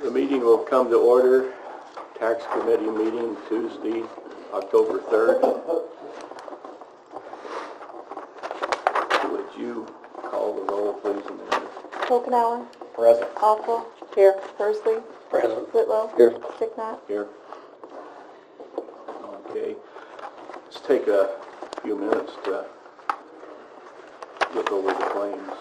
The meeting will come to order. Tax Committee meeting Tuesday, October 3rd. Would you call the roll, please, Amanda? Kokenauer. Present. Awful. Here. Persley. Present. Whitlow. Here. Sticknot. Here. Okay. Let's take a few minutes to look over the claims.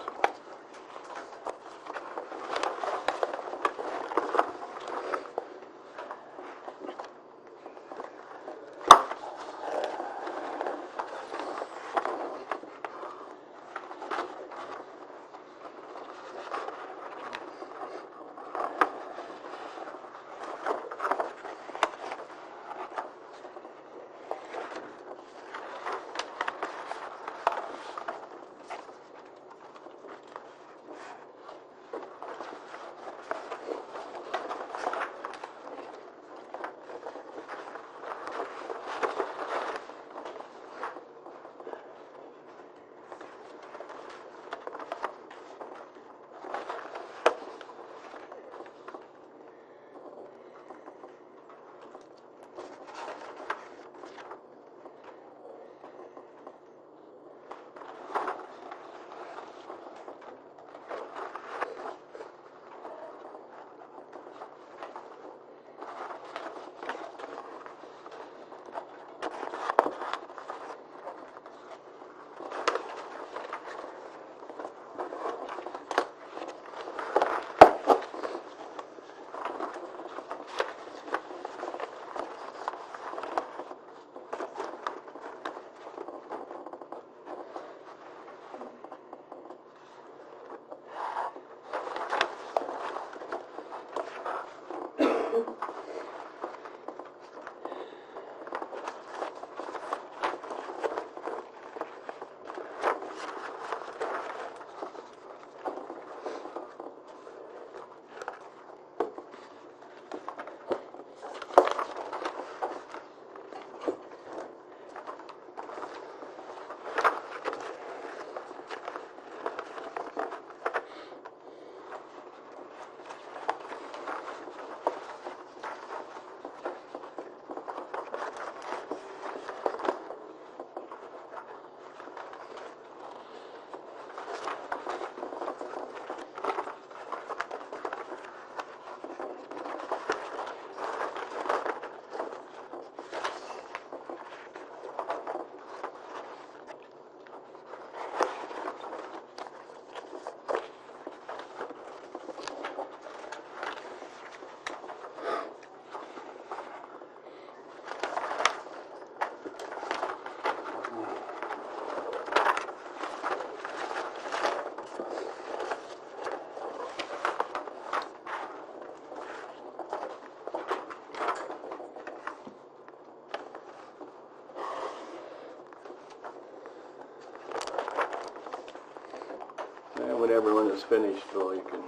When everyone is finished, well, you can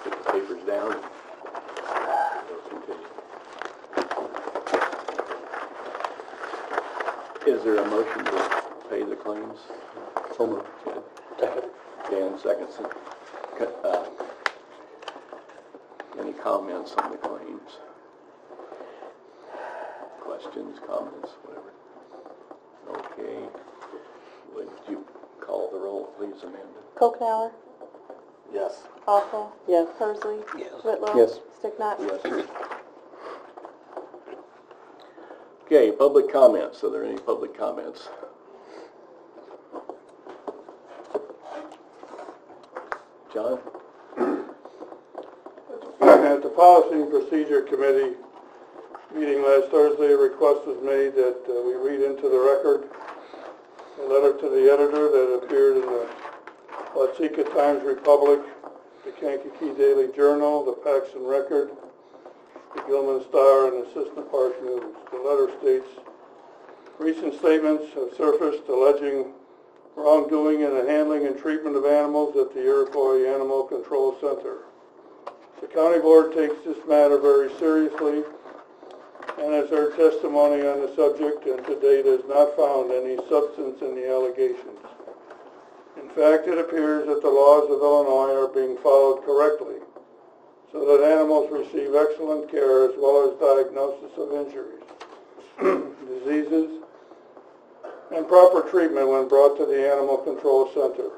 put the papers down and we'll continue. Is there a motion to pay the claims? So moved. Dan seconds it. Any comments on the claims? Questions, comments, whatever? Okay. Would you call the roll, please, Amanda? Kokenauer. Yes. Awful. Yes. Persley. Yes. Whitlow. Yes. Sticknot. Yes. Okay, public comments. Are there any public comments? John? At the Policy and Procedure Committee meeting last Thursday, a request was made that we read into the record a letter to the editor that appeared in the Watseka Times-Republic, the Kankakee Daily Journal, the Paxton Record, the Gilman Star, and the Cissna Park News. The letter states, recent statements have surfaced alleging wrongdoing in the handling and treatment of animals at the Iroquois Animal Control Center. The County Board takes this matter very seriously and has heard testimony on the subject and to date has not found any substance in the allegations. In fact, it appears that the laws of Illinois are being followed correctly. so that animals receive excellent care as well as diagnosis of injuries, diseases, and proper treatment when brought to the Animal Control Center.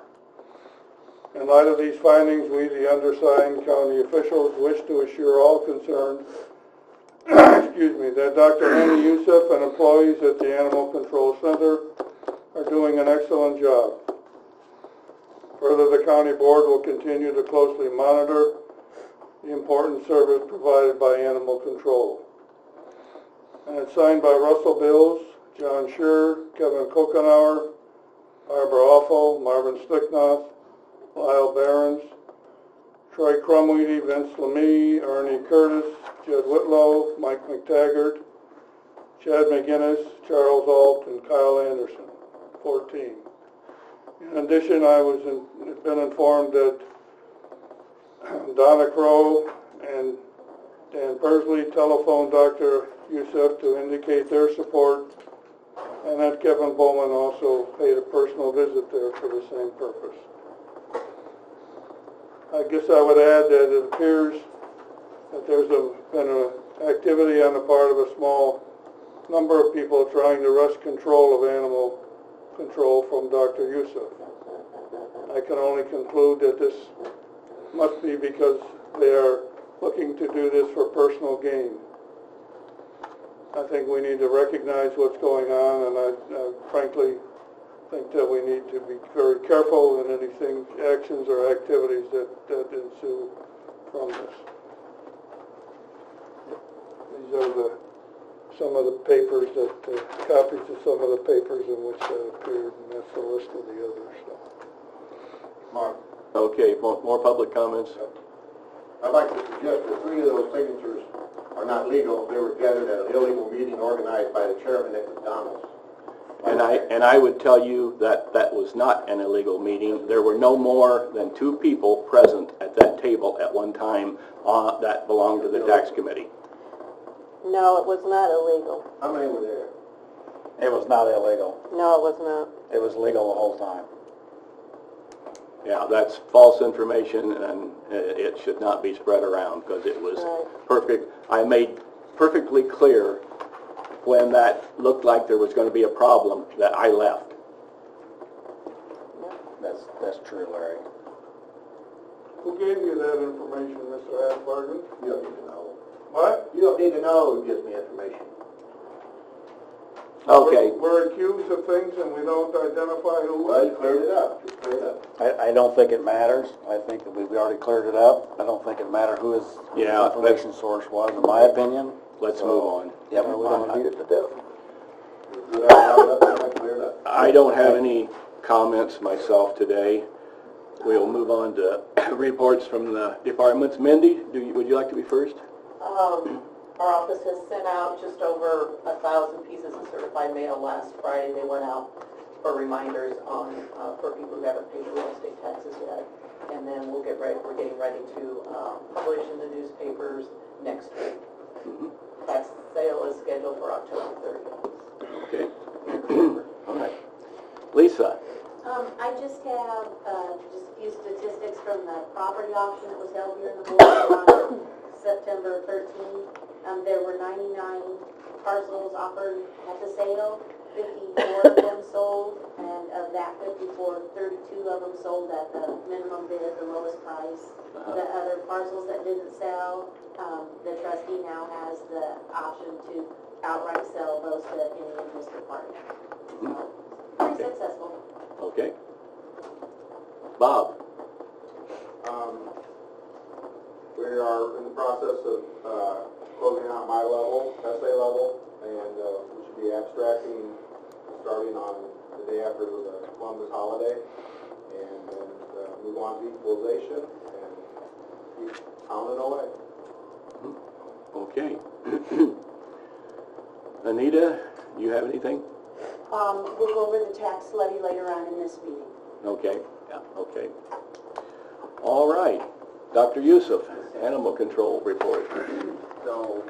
In light of these findings, we, the undersigned county officials, wish to assure all concerned that Dr. Hani Youssef and employees at the Animal Control Center are doing an excellent job. Further, the county board will continue to closely monitor the important service provided by Animal Control. And it's signed by Russell Bills, John Scher, Kevin Kokenauer, Barbara Offal, Marvin Sticknoth, Lyle Behrens, Troy Crumweedy, Vince Lemie, Ernie Curtis, Jed Whitlow, Mike McTaggart, Chad McGinnis, Charles Alt, and Kyle Anderson, 14. In addition, I was been informed that Donna Crow and Dan Persley telephoned Dr. Youssef to indicate their support, and that Kevin Bowman also paid a personal visit there for the same purpose. I guess I would add that it appears that there's been an activity on the part of a small number of people trying to wrest control of animal control from Dr. Youssef. I can only conclude that this must be because they are looking to do this for personal gain. I think we need to recognize what's going on, and I frankly think that we need to be very careful in anything, actions or activities that ensue from this. These are some of the papers copies of some of the papers in which that appeared, and that's the list of the others. So. Mark, Okay, more public comments? I'd like to suggest that 3 of those signatures are not legal. They were gathered at an illegal meeting organized by the chairman at McDonald's. And I would tell you that that was not an illegal meeting. There were no more than 2 people present at that table at one time that belonged to the tax committee. No, it was not illegal. How many were there? It was not illegal. No, it was not. It was legal the whole time. Yeah, that's false information, and it should not be spread around because it was perfect. I made perfectly clear when that looked like there was going to be a problem that I left. That's true, Larry. Who gave you that information, Mr. Asbargen? You don't need to know. What? You don't need to know who gives me information. Okay. We're accused of things and we don't identify who. Well, you cleared it up. Just cleared it up. I don't think it matters. I think that we've already cleared it up. I don't think it matters who his information source was, in my opinion. Let's move on. Yeah, we don't need it to do. I don't have any comments myself today. We'll move on to reports from the departments. Mindy, would you like to be first? Our office has sent out just over 1,000 pieces of certified mail last Friday. They went out for reminders on for people who haven't paid real estate taxes yet. And then we're getting ready to publish in the newspapers next week. Tax sale is scheduled for October 30th. Okay. All right. Lisa. I just have just a few statistics from the property auction that was held here in the board on September 13th. There were 99 parcels offered at the sale, 54 of them sold, and of that 54, 32 of them sold at the minimum bid, the lowest price. The other parcels that didn't sell, the trustee now has the option to outright sell those to any interested party. So, pretty successful. Okay. Bob. We are in the process of closing out my level, essay level, and we should be abstracting starting on the day after the Columbus holiday, and then move on to equalization and keep pounding away. Okay. Anita, you have anything? We'll go over the tax levy later on in this meeting. Okay. Yeah. Okay. All right. Dr. Youssef, Animal Control report. So,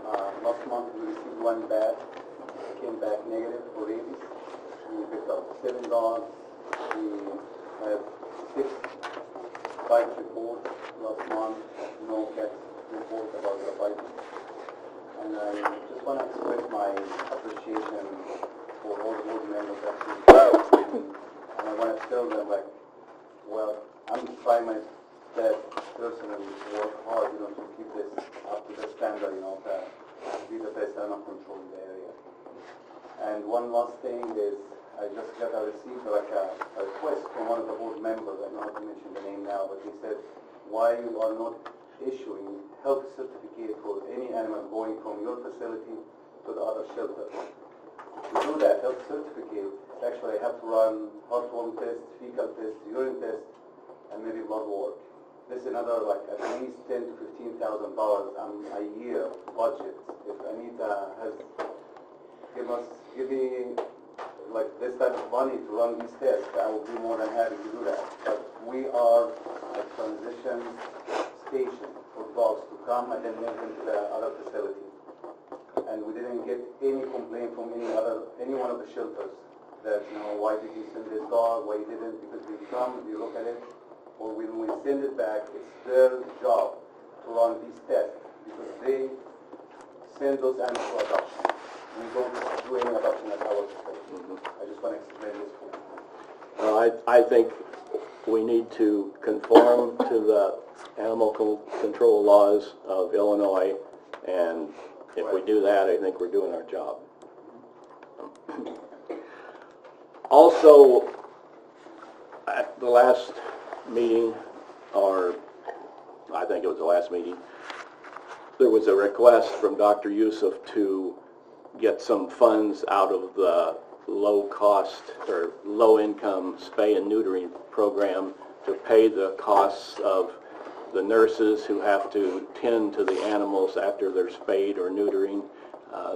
last month we received 1 batch. It came back negative for rabies. We picked up 7 dogs. We had 6 bites reports last month. No cats, no just want to express my appreciation for all the board members actually, and I want to tell them, like, well, I'm trying my best personally to work hard, to keep this up to the standard, to be the best animal control in the area. And one last thing is, I just received like a request from one of the board members, I don't know how to mention the name now, but he said, why you are not issuing health certificate for any animal going from your facility to the other shelter. To do that health certificate, actually I have to run heartworm test, fecal test, urine test, and maybe blood work. This is another like at least $10,000 to $15,000 a year budget. If Anita has give me like this type of money to run these tests, I will be more than happy to do that. But we are a transition station for dogs to come and then move into the other facility. And we didn't get any complaint from any one of the shelters that, why did you send this dog, why you didn't, because we come, we look at it, or when we send it back, it's their job to run these tests because they send those animals to adoption. We don't do any adoption at our facility. I just want to explain this point. I think we need to conform to the animal control laws of Illinois, and if we do that, I think we're doing our job. Also, at the last meeting, or I think it was the last meeting, there was a request from Dr. Yusuf to get some funds out of the low-cost or low-income spay and neutering program to pay the costs of the nurses who have to tend to the animals after they're spayed or neutering.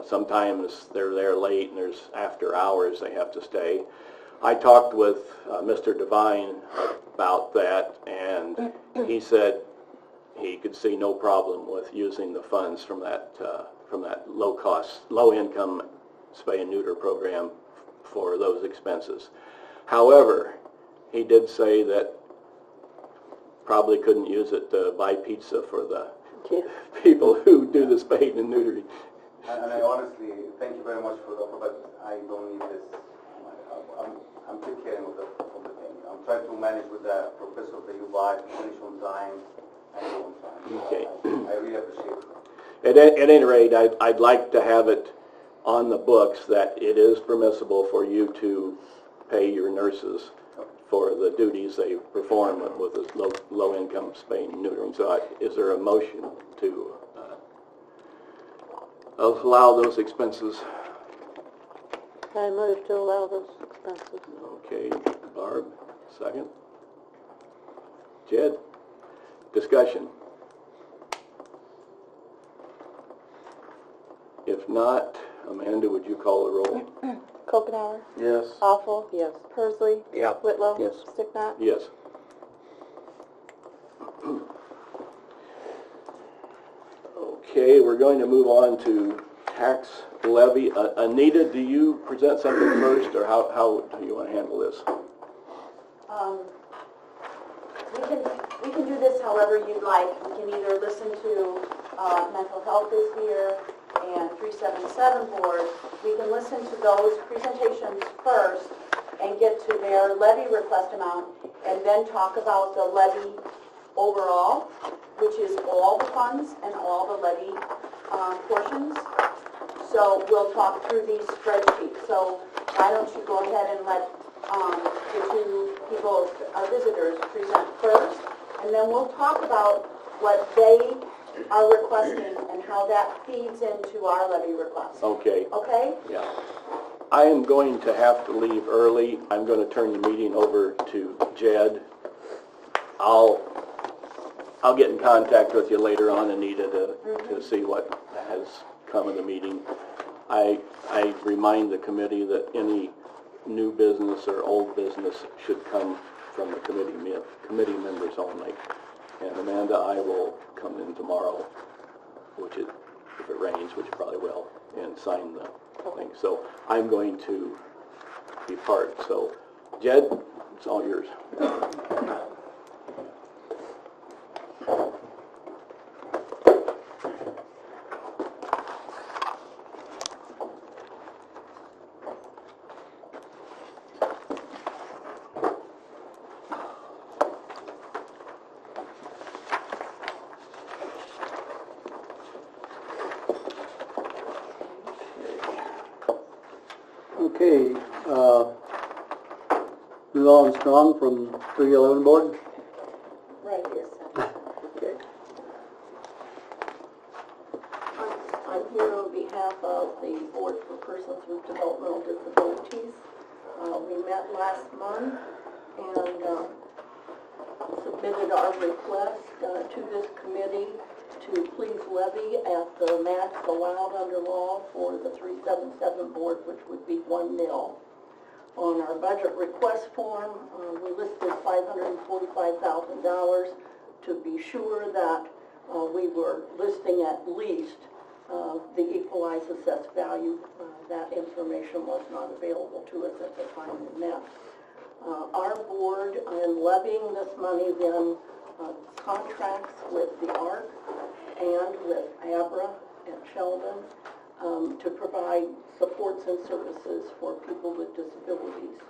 Sometimes they're there late and there's after hours they have to stay. I talked with Mr. Devine about that, and he said he could see no problem with using the funds from that low-income spay and neuter program for those expenses. However, he did say that probably couldn't use it to buy pizza for the people who do the spaying and neutering. And I honestly, thank you very much for the offer, but I don't need this. I'm taking care of the thing. I'm trying to manage with the professor that you buy, finish on time, and go on time. Okay. I really appreciate it. At any rate, I'd like to have it on the books that it is permissible for you to pay your nurses for the duties they perform with this low-income spaying and neutering. So is there a motion to allow those expenses? I move to allow those expenses. Okay, Barb, second. Jed, discussion. If not, Amanda, would you call the roll? Kokenauer. Yes. Awful. Yes. Persley. Yeah. Whitlow. Yes. Sticknott. Yes. Okay, we're going to move on to tax levy. Anita, do you present something first, or how do you want to handle this? We can do this however you'd like. We can either listen to mental health this year and 377 board. We can listen to those presentations first and get to their levy request amount, and then talk about the levy overall, which is all the funds and all the levy portions. So we'll talk through these spreadsheets. So why don't you go ahead and let the two people, our visitors, present first, and then we'll talk about what they are requesting and how that feeds into our levy request. Okay. Okay? Yeah. I am going to have to leave early. I'm going to turn the meeting over to Jed. I'll get in contact with you later on, Anita, to see what has come of the meeting. I remind the committee that any new business or old business should come from the committee members only. And Amanda, I will come in tomorrow, if it rains, which it probably will, and sign the thing. So I'm going to depart. So Jed, it's all yours. Okay, Lou Allen Strong from 311 Board. Right here. Okay. I'm here on behalf of the Board for Persons with Developmental Disabilities. We met last month and submitted our request to this committee to please levy at the max allowed under law for the 377 board, which would be 1 mil. On our budget request form, we listed $545,000 to be sure that we were listing at least the equalized assessed value. That information was not available to us at the time we met. Our board, in levying this money, then contracts with the ARC and with ABRA at Sheldon to provide supports and services for people with disabilities.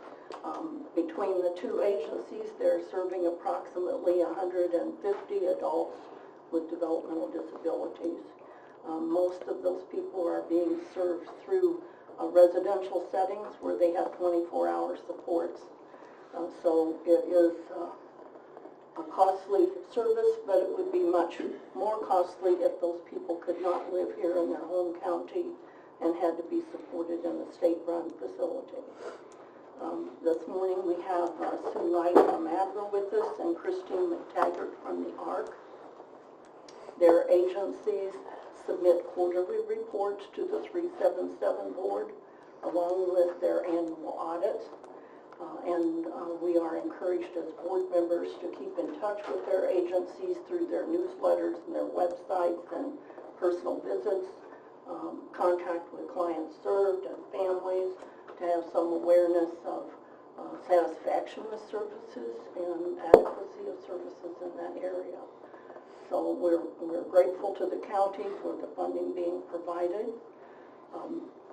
Between the two agencies, they're serving approximately 150 adults with developmental disabilities. Most of those people are being served through residential settings where they have 24-hour supports. So it is a costly service, but it would be much more costly if those people could not live here in their home county and had to be supported in a state-run facility. This morning we have Sue Light from ABRA with us and Christine McTaggart from the ARC. Their agencies submit quarterly reports to the 377 board along with their annual audit. We are encouraged as board members to keep in touch with their agencies through their newsletters and their websites and personal visits, contact with clients served and families to have some awareness of satisfaction with services and adequacy of services in that area. So we're grateful to the county for the funding being provided.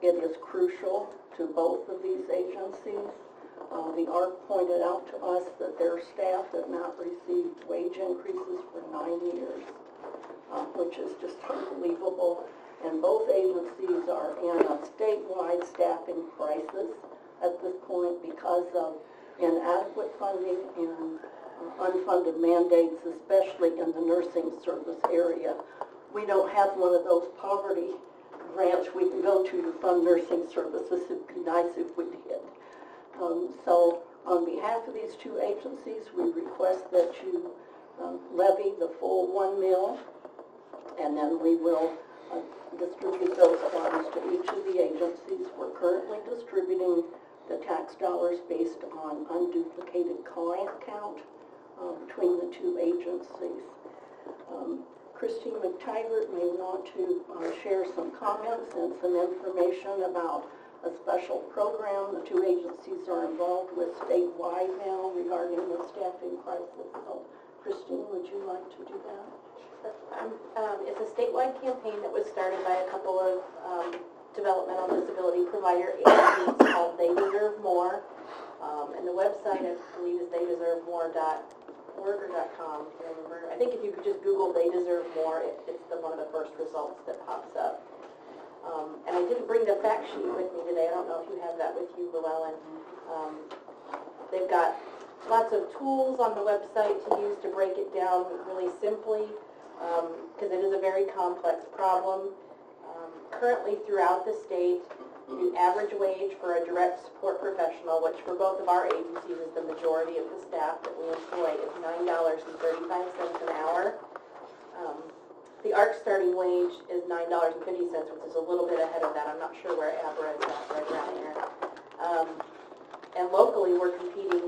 It is crucial to both of these agencies. The ARC pointed out to us that their staff have not received wage increases for 9 years, which is just unbelievable. And both agencies are in a statewide staffing crisis at this point because of inadequate funding and unfunded mandates, especially in the nursing service area. We don't have one of those poverty grants we can go to fund nursing services. It'd be nice if we did. So on behalf of these two agencies, we request that you levy the full 1 mil, and then we will distribute those funds to each of the agencies. We're currently distributing the tax dollars based on unduplicated client count between the two agencies. Christine McTaggart may want to share some comments and some information about a special program the two agencies are involved with statewide now regarding the staffing crisis. So, Christine, would you like to do that? It's a statewide campaign that was started by a couple of developmental disability provider agencies called They Deserve More. And the website, I believe, is theydeservemore.org or .com. I remember. I think if you could just Google They Deserve More, it's one of the first results that pops up. And I didn't bring the fact sheet with me today. I don't know if you have that with you, Llewellyn. They've got lots of tools on the website to use to break it down really simply, because it is a very complex problem. Currently throughout the state, the average wage for a direct support professional, which for both of our agencies is the majority of the staff that we employ, is $9.35 an hour. The ARC starting wage is $9.50, which is a little bit ahead of that. I'm not sure where ABRA is at right around there. And locally, we're competing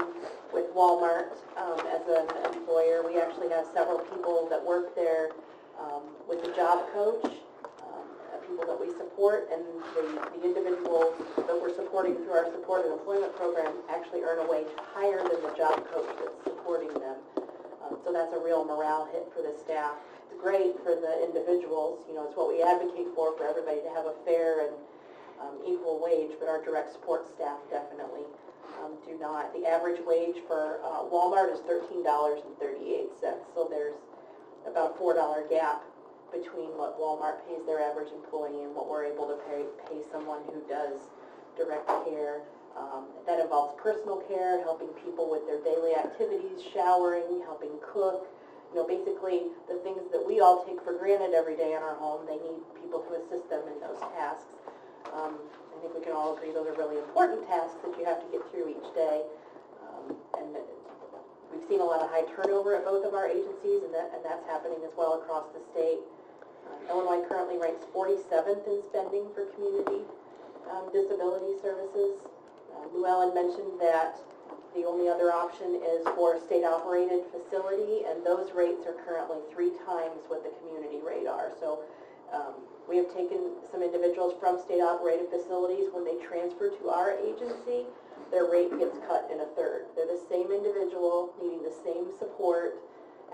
with Walmart as an employer. We actually have several people that work there with the job coach, people that we support, and the individuals that we're supporting through our support and employment program actually earn a wage higher than the job coach that's supporting them. So that's a real morale hit for the staff. It's great for the individuals, it's what we advocate for everybody to have a fair and equal wage, but our direct support staff definitely do not. The average wage for Walmart is $13.38, so there's about a $4 gap between what Walmart pays their average employee and what we're able to pay someone who does direct care. That involves personal care, helping people with their daily activities, showering, helping cook. You know, basically the things that we all take for granted every day in our home, they need people to assist them in those tasks. I think we can all agree those are really important tasks that you have to get through each day. And we've seen a lot of high turnover at both of our agencies, and that's happening as well across the state. Illinois currently ranks 47th in spending for community disability services. Llewellyn mentioned that the only other option is for a state-operated facility, and those rates are currently 3 times what the community rate are. So we have taken some individuals from state-operated facilities. When they transfer to our agency, their rate gets cut in a third. They're the same individual, needing the same support,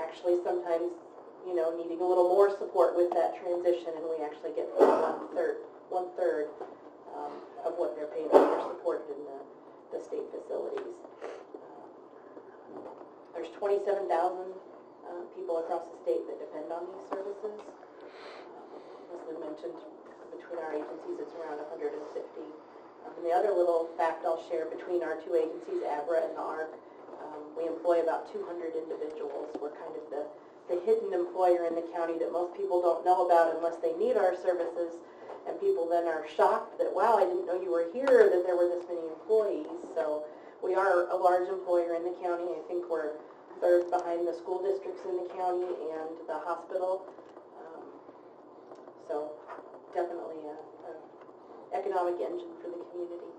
actually sometimes, you know, needing a little more support with that transition, and we actually get one third of what they're paid when they're supported in the state facilities. There's 27,000 people across the state that depend on these services. As Lynn mentioned, between our agencies, it's around 150. And the other little fact I'll share between our 2 agencies, ABRA and ARC, we employ about 200 individuals. We're kind of the hidden employer in the county that most people don't know about unless they need our services. And people then are shocked that, wow, I didn't know you were here, that there were this many employees. So we are a large employer in the county. I think we're 3rd behind the school districts in the county and the hospital. So definitely an economic engine for the community.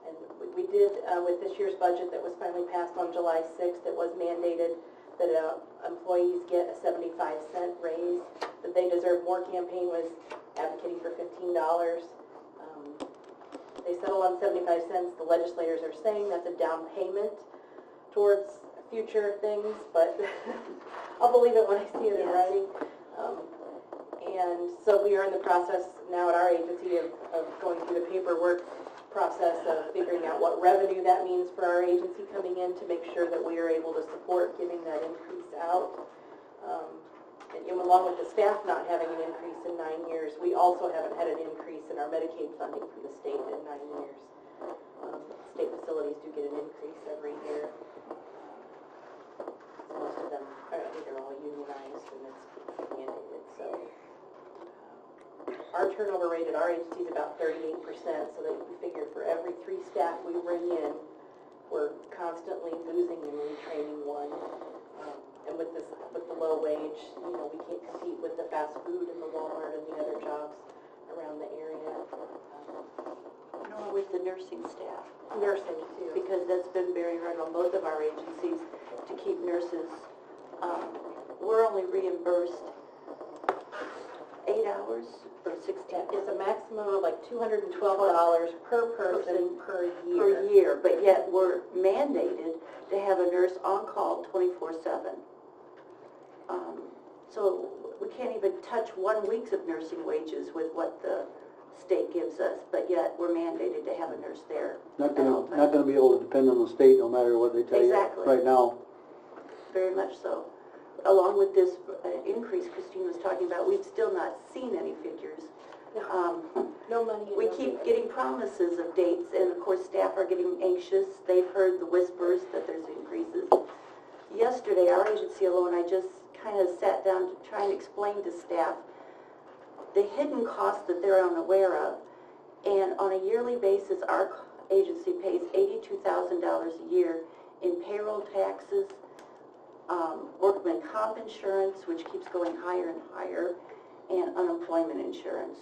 And we did, with this year's budget that was finally passed on July 6th, it was mandated that employees get a 75-cent raise. That They Deserve More campaign was advocating for $15. They settled on 75 cents. The legislators are saying that's a down payment towards future things, but I'll believe it when I see it in writing. And so we are in the process now at our agency of going through the paperwork process of figuring out what revenue that means for our agency coming in to make sure that we are able to support giving that increase out. And along with the staff not having an increase in 9 years, we also haven't had an increase in our Medicaid funding from the state in 9 years. State facilities do get an increase every year. Most of them, I think they're all unionized and it's mandated. So our turnover rate at our agency is about 38%, so that we figure for every 3 staff we bring in, we're constantly losing and retraining 1. And with the low wage, you know, we can't compete with the fast food and the Walmart and the other jobs around the area. Nor with the nursing staff, Nursing too. because that's been very hard on both of our agencies to keep nurses. We're only reimbursed 8 hours or 16 It's a maximum of like $212 per person per year. per year, but yet we're mandated to have a nurse on call 24/7. So we can't even touch 1 week's of nursing wages with what the state gives us, but yet we're mandated to have a nurse there. Not gonna be able to depend on the state no matter what they tell you Exactly. right now. Very much so. Along with this increase Christine was talking about, we've still not seen any figures. No money. And We no keep pay. getting promises of dates, and of course staff are getting anxious. They've heard the whispers that there's increases. Yesterday, our agency alone, I just kind of sat down to try and explain to staff the hidden costs that they're unaware of. And on a yearly basis, our agency pays $82,000 a year in payroll taxes, workman comp insurance, which keeps going higher and higher, and unemployment insurance.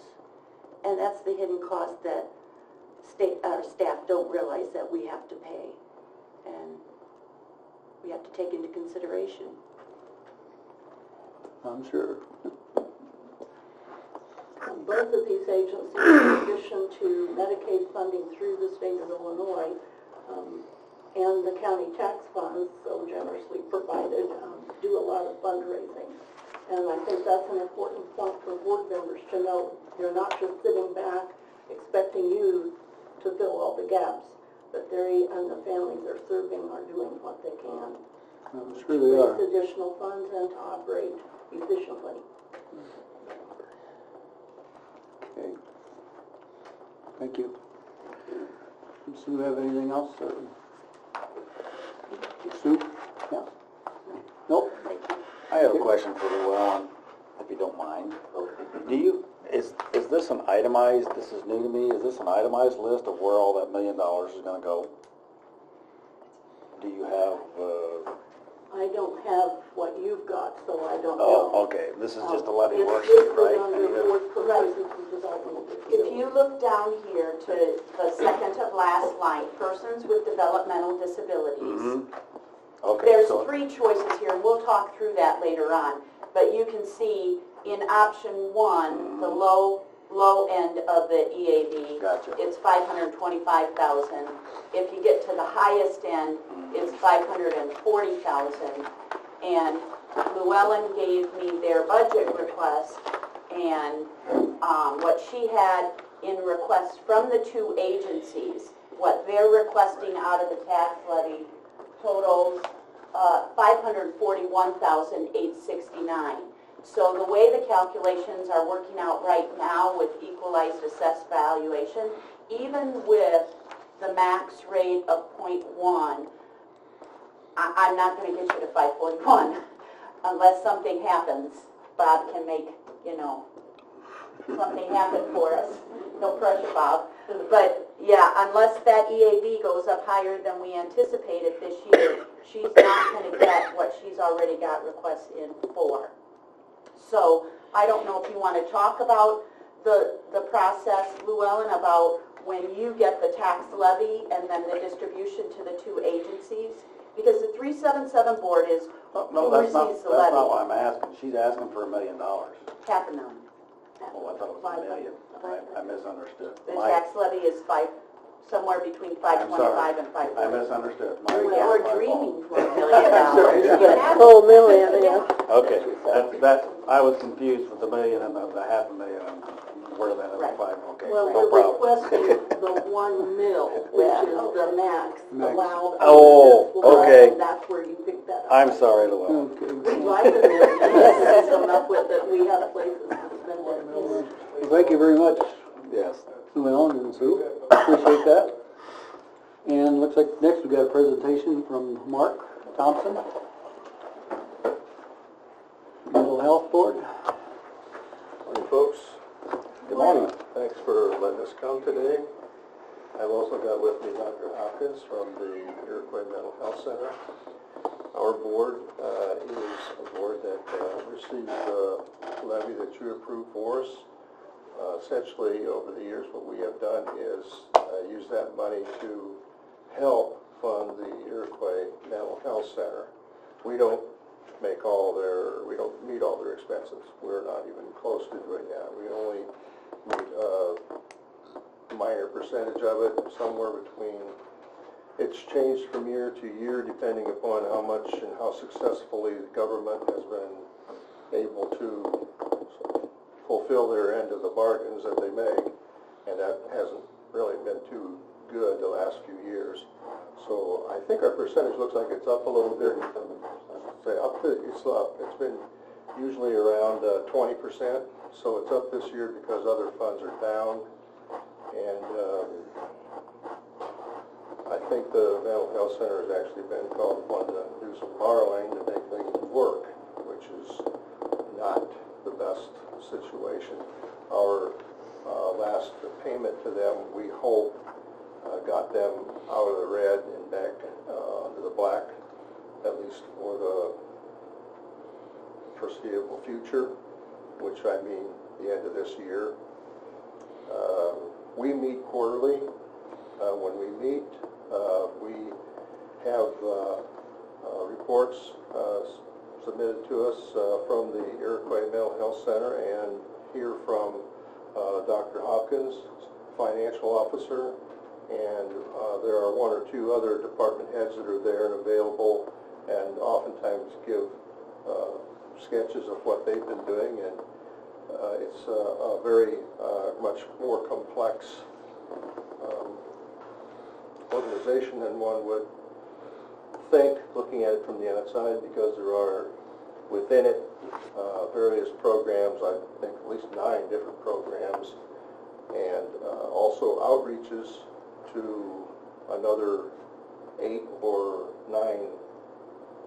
And that's the hidden cost that our staff don't realize that we have to pay. And we have to take into consideration. I'm sure. Both of these agencies, in addition to Medicaid funding through the state of Illinois, and the county tax funds so generously provided, do a lot of fundraising. And I think that's an important point for board members to know. You're not just sitting back expecting you to fill all the gaps, but they and the families they're serving are doing what they can. I'm sure they are. Raise additional funds and to operate efficiently. Okay. Thank you. Sue, have anything else? Sue? Yeah? Nope? I have a question for Llewellyn, if you don't mind. Is this an itemized, this is new to me, is this an itemized list of where all that $1 million is gonna go? Do you have, I don't have what you've got, so I don't know. oh, okay, this is just a levy It's worksheet, listed right? under board purposes and developmental If you look down here to the second to last line, persons with developmental disabilities, Okay, there's so, three choices here, and we'll talk through that later on. But you can see in option one, the low end of the EAV, Gotcha. it's 525,000. If you get to the highest end, it's 540,000. And Llewellyn gave me their budget request, and what she had in requests from the two agencies, what they're requesting out of the tax levy totals $541,869. So the way the calculations are working out right now with equalized assessed valuation, even with the max rate of 0.1, I'm not going to get you to 541 unless something happens. Bob can make, something happen for us. No pressure, Bob. But yeah, unless that EAV goes up higher than we anticipated this year, she's not going to get what she's already got requests in for. So I don't know if you want to talk about the process, Llewellyn, about when you get the tax levy and then the distribution to the two agencies, because the 377 board is no, who that's not, receives that's the levy. not what I'm asking. She's asking for $1 million. Oh, $500,000. I thought it was $1 million. I misunderstood. The tax levy is somewhere between 525 and 540. I misunderstood. We're My dreaming fault. for $1 million. Full million, yeah. Okay, I was confused with the million and the $500,000, and where that other Right. five, okay, Well, no we're problem. requesting the 1 mil, which is the max allowed. under Oh, this law, okay. and that's where you pick that up. I'm sorry, Llewellyn. Okay. We'd like a million, to come up with it, we have places to spend it. Well, thank you very much, Yes. Llewellyn and Sue. Appreciate that. And looks like next we got a presentation from Mark Thompson, Mental Health Board. Morning, folks. Good morning. Thanks for letting us come today. I've also got with me Dr. Hopkins from the Iroquois Mental Health Center. Our board is a board that receives the levy that you approved for us. Essentially, over the years, what we have done is use that money to help fund the Iroquois Mental Health Center. We don't meet all their expenses. We're not even close to doing that. We only meet a minor percentage of it, somewhere between, it's changed from year to year depending upon how much and how successfully the government has been able to fulfill their end of the bargains that they make, and that hasn't really been too good the last few years. So I think our percentage looks like it's up a little bit. It's up. It's been usually around 20%, so it's up this year because other funds are down. And I think the Mental Health Center has actually been called upon to do some borrowing to make things work, which is not the best situation. Our last payment to them, we hope, got them out of the red and back to the black, at least for the foreseeable future, which I mean the end of this year. We meet quarterly. When we meet, we have reports submitted to us from the Iroquois Mental Health Center, and hear from Dr. Hopkins, financial officer, and there are one or two other department heads that are there and available, and oftentimes give sketches of what they've been doing, and it's a very much more complex organization than one would think looking at it from the outside, because there are within it various programs, I think at least 9 different programs and also outreaches to another 8 or 9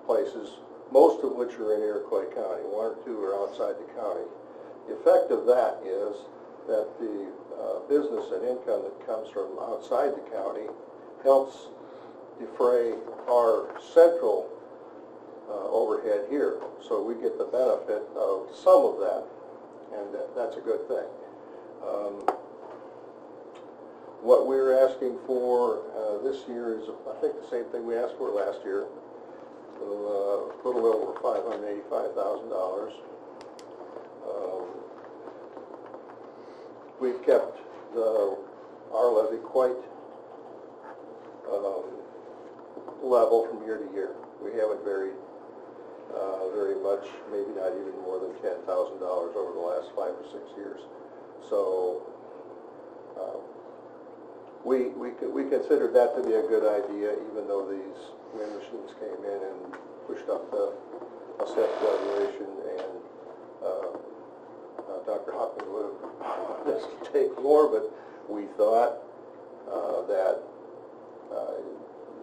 places, most of which are in Iroquois County. 1 or 2 are outside the county. The effect of that is that the business and income that comes from outside the county helps defray our central overhead here. So we get the benefit of some of that, and that's a good thing. What we're asking for this year is, I think, the same thing we asked for last year, a little over $585,000. We've kept our levy quite level from year to year. We haven't varied very much, maybe not even more than $10,000 over the last 5 or 6 years. So we considered that to be a good idea, even though these wind machines came in and pushed up the assessed valuation, and Dr. Hopkins would have wanted us to take more, but we thought that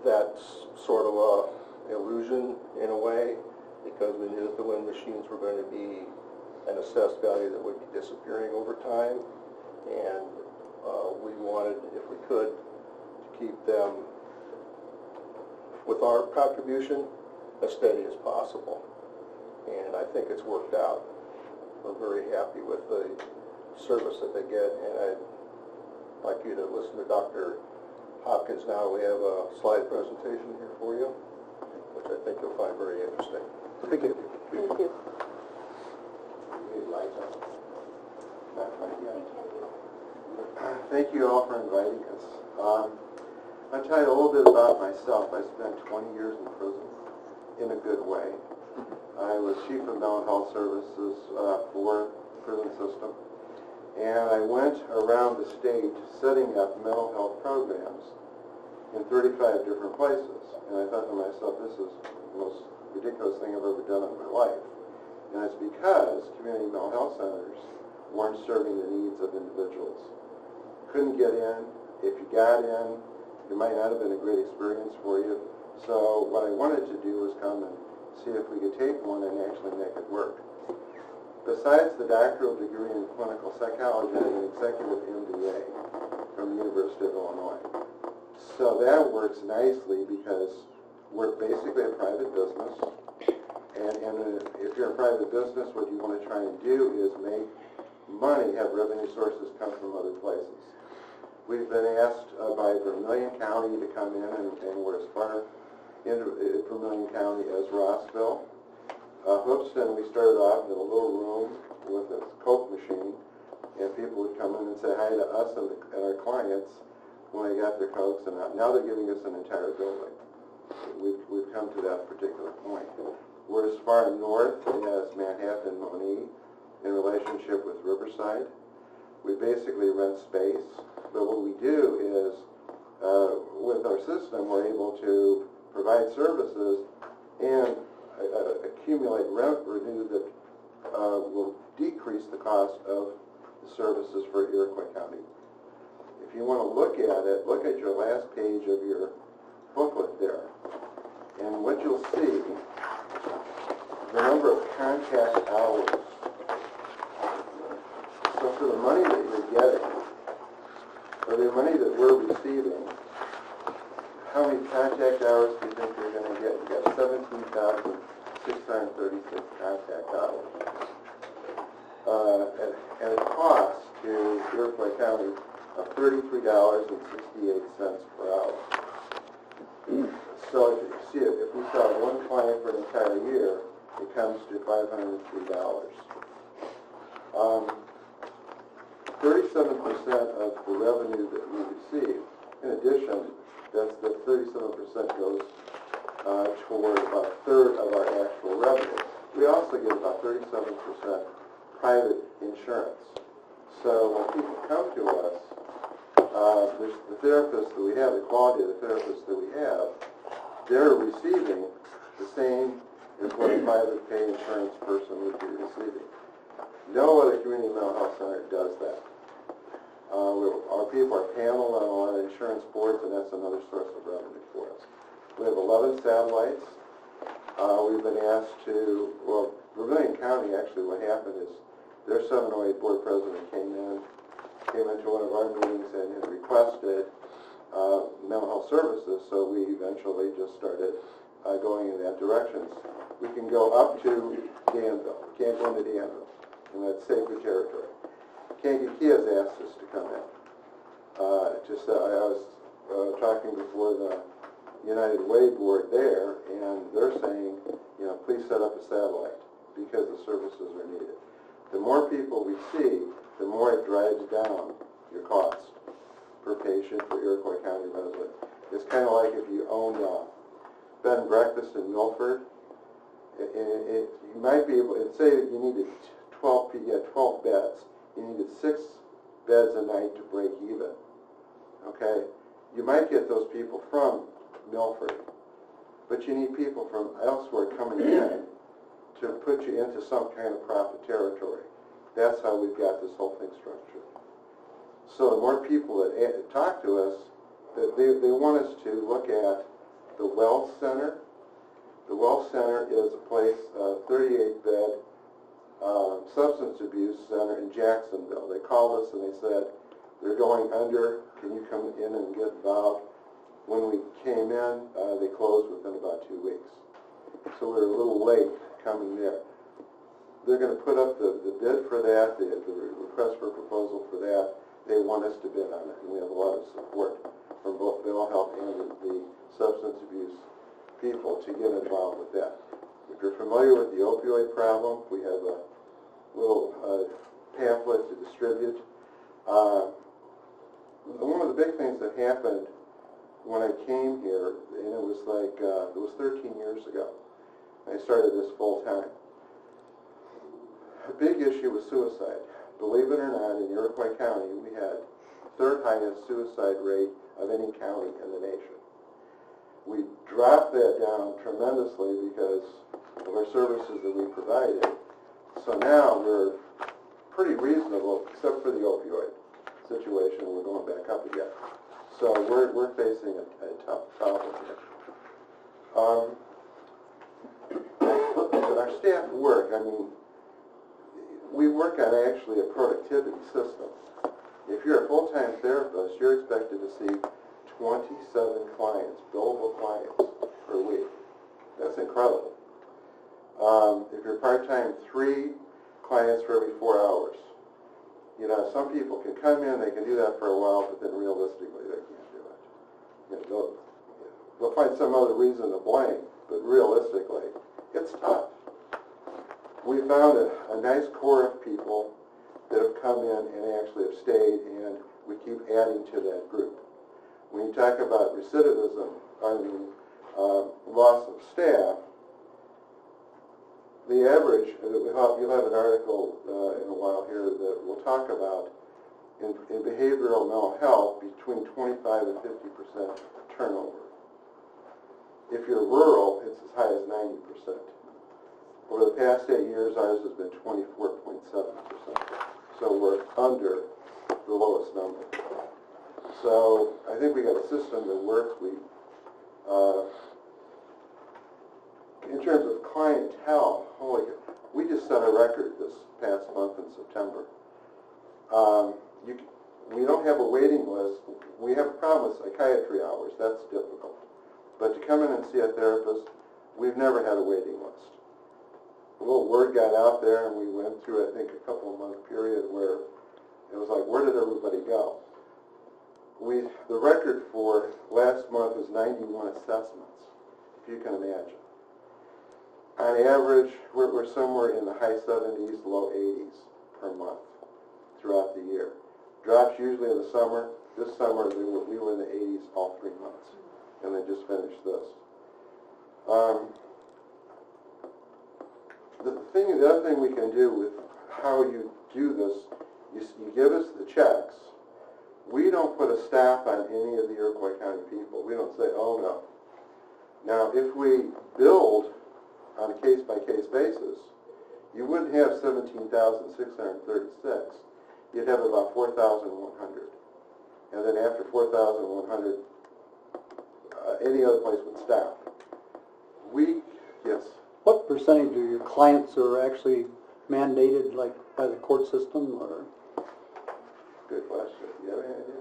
that's sort of a illusion in a way, because we knew that the wind machines were going to be an assessed value that would be disappearing over time, and we wanted, if we could, to keep them with our contribution as steady as possible. And I think it's worked out. We're very happy with the service that they get, and I'd like you to listen to Dr. Hopkins now. We have a slide presentation here for you, which I think you'll find very interesting. Thank you. Thank you. Thank you all for inviting us. I'll tell you a little bit about myself. I spent 20 years in prison, in a good way. I was chief of mental health services for the prison system, and I went around the state setting up mental health programs in 35 different places. And I thought to myself, this is the most ridiculous thing I've ever done in my life. And it's because community mental health centers weren't serving the needs of individuals. Couldn't get in. If you got in, it might not have been a great experience for you. So what I wanted to do was come and see if we could take one and actually make it work. Besides the doctoral degree in clinical psychology, I have an executive MBA from the University of Illinois. So that works nicely because we're basically a private business. And if you're a private business, what you want to try and do is make money, have revenue sources come from other places. We've been asked by Vermilion County to come in, and we're as far into Vermilion County as Rossville. Hoopston, we started off in a little room with a Coke machine, and people would come in and say hi to us and our clients when they got their Cokes, and now they're giving us an entire building. We've come to that particular point. We're as far north as Manhattan, Monee, in relationship with Riverside. We basically rent space, but what we do is, with our system, we're able to provide services and accumulate revenue that will decrease the cost of the services for Iroquois County. If you want to look at it, look at your last page of your booklet there, and what you'll see, the number of contact hours. So for the money that you're getting, or the money that we're receiving, how many contact hours do you think you're going to get? You got 17,636 contact hours. And it costs to Iroquois County of $33.68 per hour. So if you see it, if we saw one client for an entire year, it comes to $503. 37% of the revenue that we receive, in addition, that's the 37% goes toward about a third of our actual revenue. We also get about 37% private insurance. So when people come to us, the therapists that we have, the quality of the therapists that we have, they're receiving the same as what a private pay insurance person would be receiving. No other community mental health center does that. Our people are paneled on a lot of insurance boards, and that's another source of revenue for us. We have 11 satellites. We've been asked to, well, Vermilion County, actually, what happened is their 708 board president came into one of our meetings and had requested mental health services, so we eventually just started going in that direction. We can go up to Danville. We can't go into Danville, and that's sacred territory. Kankakee has asked us to come in. I was talking before the United Way board there, and they're saying, please set up a satellite because the services are needed. The more people we see, the more it drives down your cost per patient for Iroquois County resident. It's kind of like if you owned bed and breakfast in Milford. You might be able to say that you needed 12 beds. You needed 6 beds a night to break even. Okay? You might get those people from Milford, but you need people from elsewhere coming in to put you into some kind of profit territory. That's how we've got this whole thing structured. So the more people that talk to us, they want us to look at the Wells Center. The Wells Center is a place, a 38-bed substance abuse center in Jacksonville. They called us and they said, they're going under, can you come in and get involved? When we came in, they closed within about 2 weeks. So we were a little late coming there. They're going to put up the bid for that, the request for proposal for that. They want us to bid on it, and we have a lot of support from both mental health and the substance abuse people to get involved with that. If you're familiar with the opioid problem, we have a little pamphlet to distribute. One of the big things that happened when I came here, and it was 13 years ago, I started this full time. A big issue was suicide. Believe it or not, in Iroquois County, we had the 3rd highest suicide rate of any county in the nation. We dropped that down tremendously because of our services that we provided. So now we're pretty reasonable, except for the opioid situation. We're going back up again. So we're facing a tough problem here. But our staff work, we work on actually a productivity system. If you're a full-time therapist, you're expected to see 27 clients, billable clients, per week. That's incredible. If you're part-time, 3 clients for every 4 hours. Some people can come in, they can do that for a while, but then realistically they can't do it. They'll find some other reason to blame, but realistically, it's tough. We found a nice core of people that have come in and actually have stayed, and we keep adding to that group. When you talk about recidivism, loss of staff, the average, you'll have an article in a while here that will talk about in behavioral mental health between 25 and 50% turnover. If you're rural, it's as high as 90%. Over the past 8 years, ours has been 24.7%. So we're under the lowest number. So I think we got a system that works. In terms of clientele, we just set a record this past month in September. We don't have a waiting list. We have a problem with psychiatry hours. That's difficult. But to come in and see a therapist, we've never had a waiting list. A little word got out there, and we went through, I think, a couple-month period where it was like, where did everybody go? The record for last month was 91 assessments, if you can imagine. On average, we're somewhere in the high 70s, low 80s per month throughout the year. Drops usually in the summer. This summer, we were in the 80s all 3 months, and they just finished this. The other thing we can do with how you do this, you give us the checks. We don't put a stop on any of the Iroquois County people. We don't say, oh no. Now, if we build on a case-by-case basis, you wouldn't have 17,636. you'd have about 4,100. And then after 4,100, any other place would stop. Yes. What percentage of your clients are actually mandated, like, by the court system, or? Good question. Do you have any idea?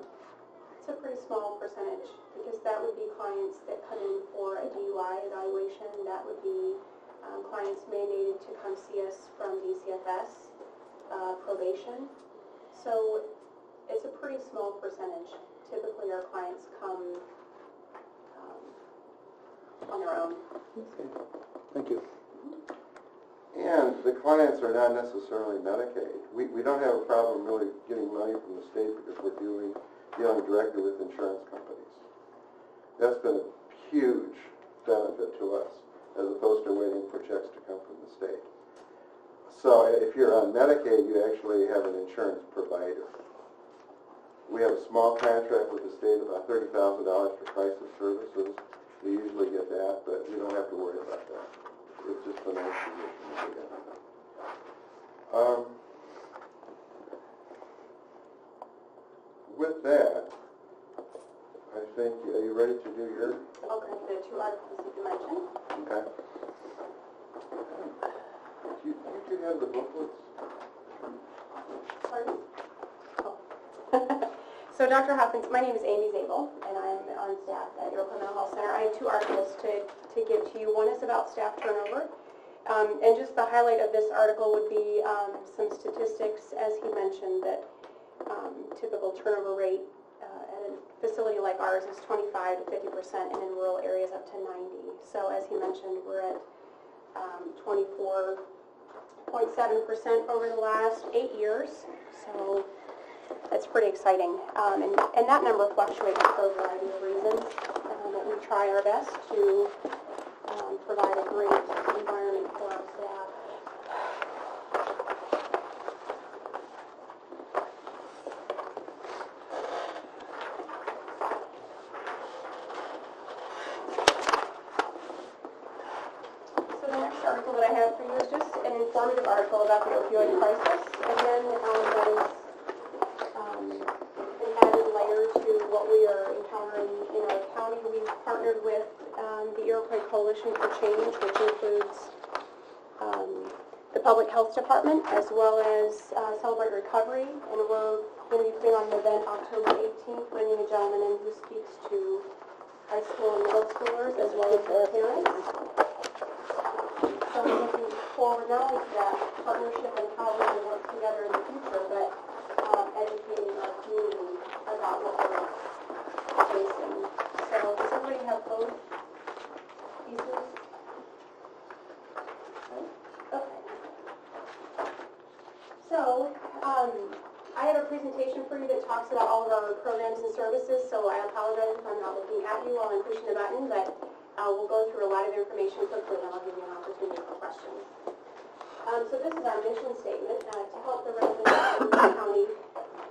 It's a pretty small percentage, because that would be clients that come in for a DUI evaluation. That would be clients mandated to come see us from DCFS, probation. So it's a pretty small percentage. Typically, our clients come on their own. Okay. Thank you. And the clients are not necessarily Medicaid. We don't have a problem really getting money from the state because we're dealing directly with insurance companies. That's been a huge benefit to us, as opposed to waiting for checks to come from the state. So if you're on Medicaid, you actually have an insurance provider. We have a small contract with the state, about $30,000 for crisis services. We usually get that, but we don't have to worry about that. It's just a nice position to get. With that, I think, are you ready to do your? Okay, the 2 articles that you mentioned. Okay. Do you have the booklets? Pardon? Oh. So Dr. Hopkins, my name is Amy Zabel, and I'm on staff at Iroquois Mental Health Center. I have 2 articles to give to you. One is about staff turnover. And just the highlight of this article would be some statistics, as he mentioned, that typical turnover rate at a facility like ours is 25 to 50%, and in rural areas up to 90. So as he mentioned, we're at 24.7% over the last 8 years. So that's pretty exciting. And that number fluctuates for a variety of reasons. But we try our best to provide a great environment for our staff. So the next article that I have for you is just an informative article about the opioid crisis. Again, that is an added layer to what we are encountering in our county. We've partnered with the Iroquois Coalition for Change, which includes the Public Health Department, as well as Celebrate Recovery, and we're going to be putting on an event October 18th, bringing a gentleman in who speaks to high school and middle schoolers, as well as their parents. So we're looking forward not only to that partnership and how we can work together in the future, but educating our community about what we're facing. So does everybody have both pieces? Okay. So, I have a presentation for you that talks about all of our programs and services, so I apologize if I'm not looking at you while I'm pushing the button, but we'll go through a lot of information quickly and I'll give you an opportunity for questions. So this is our mission statement, to help the residents of the county,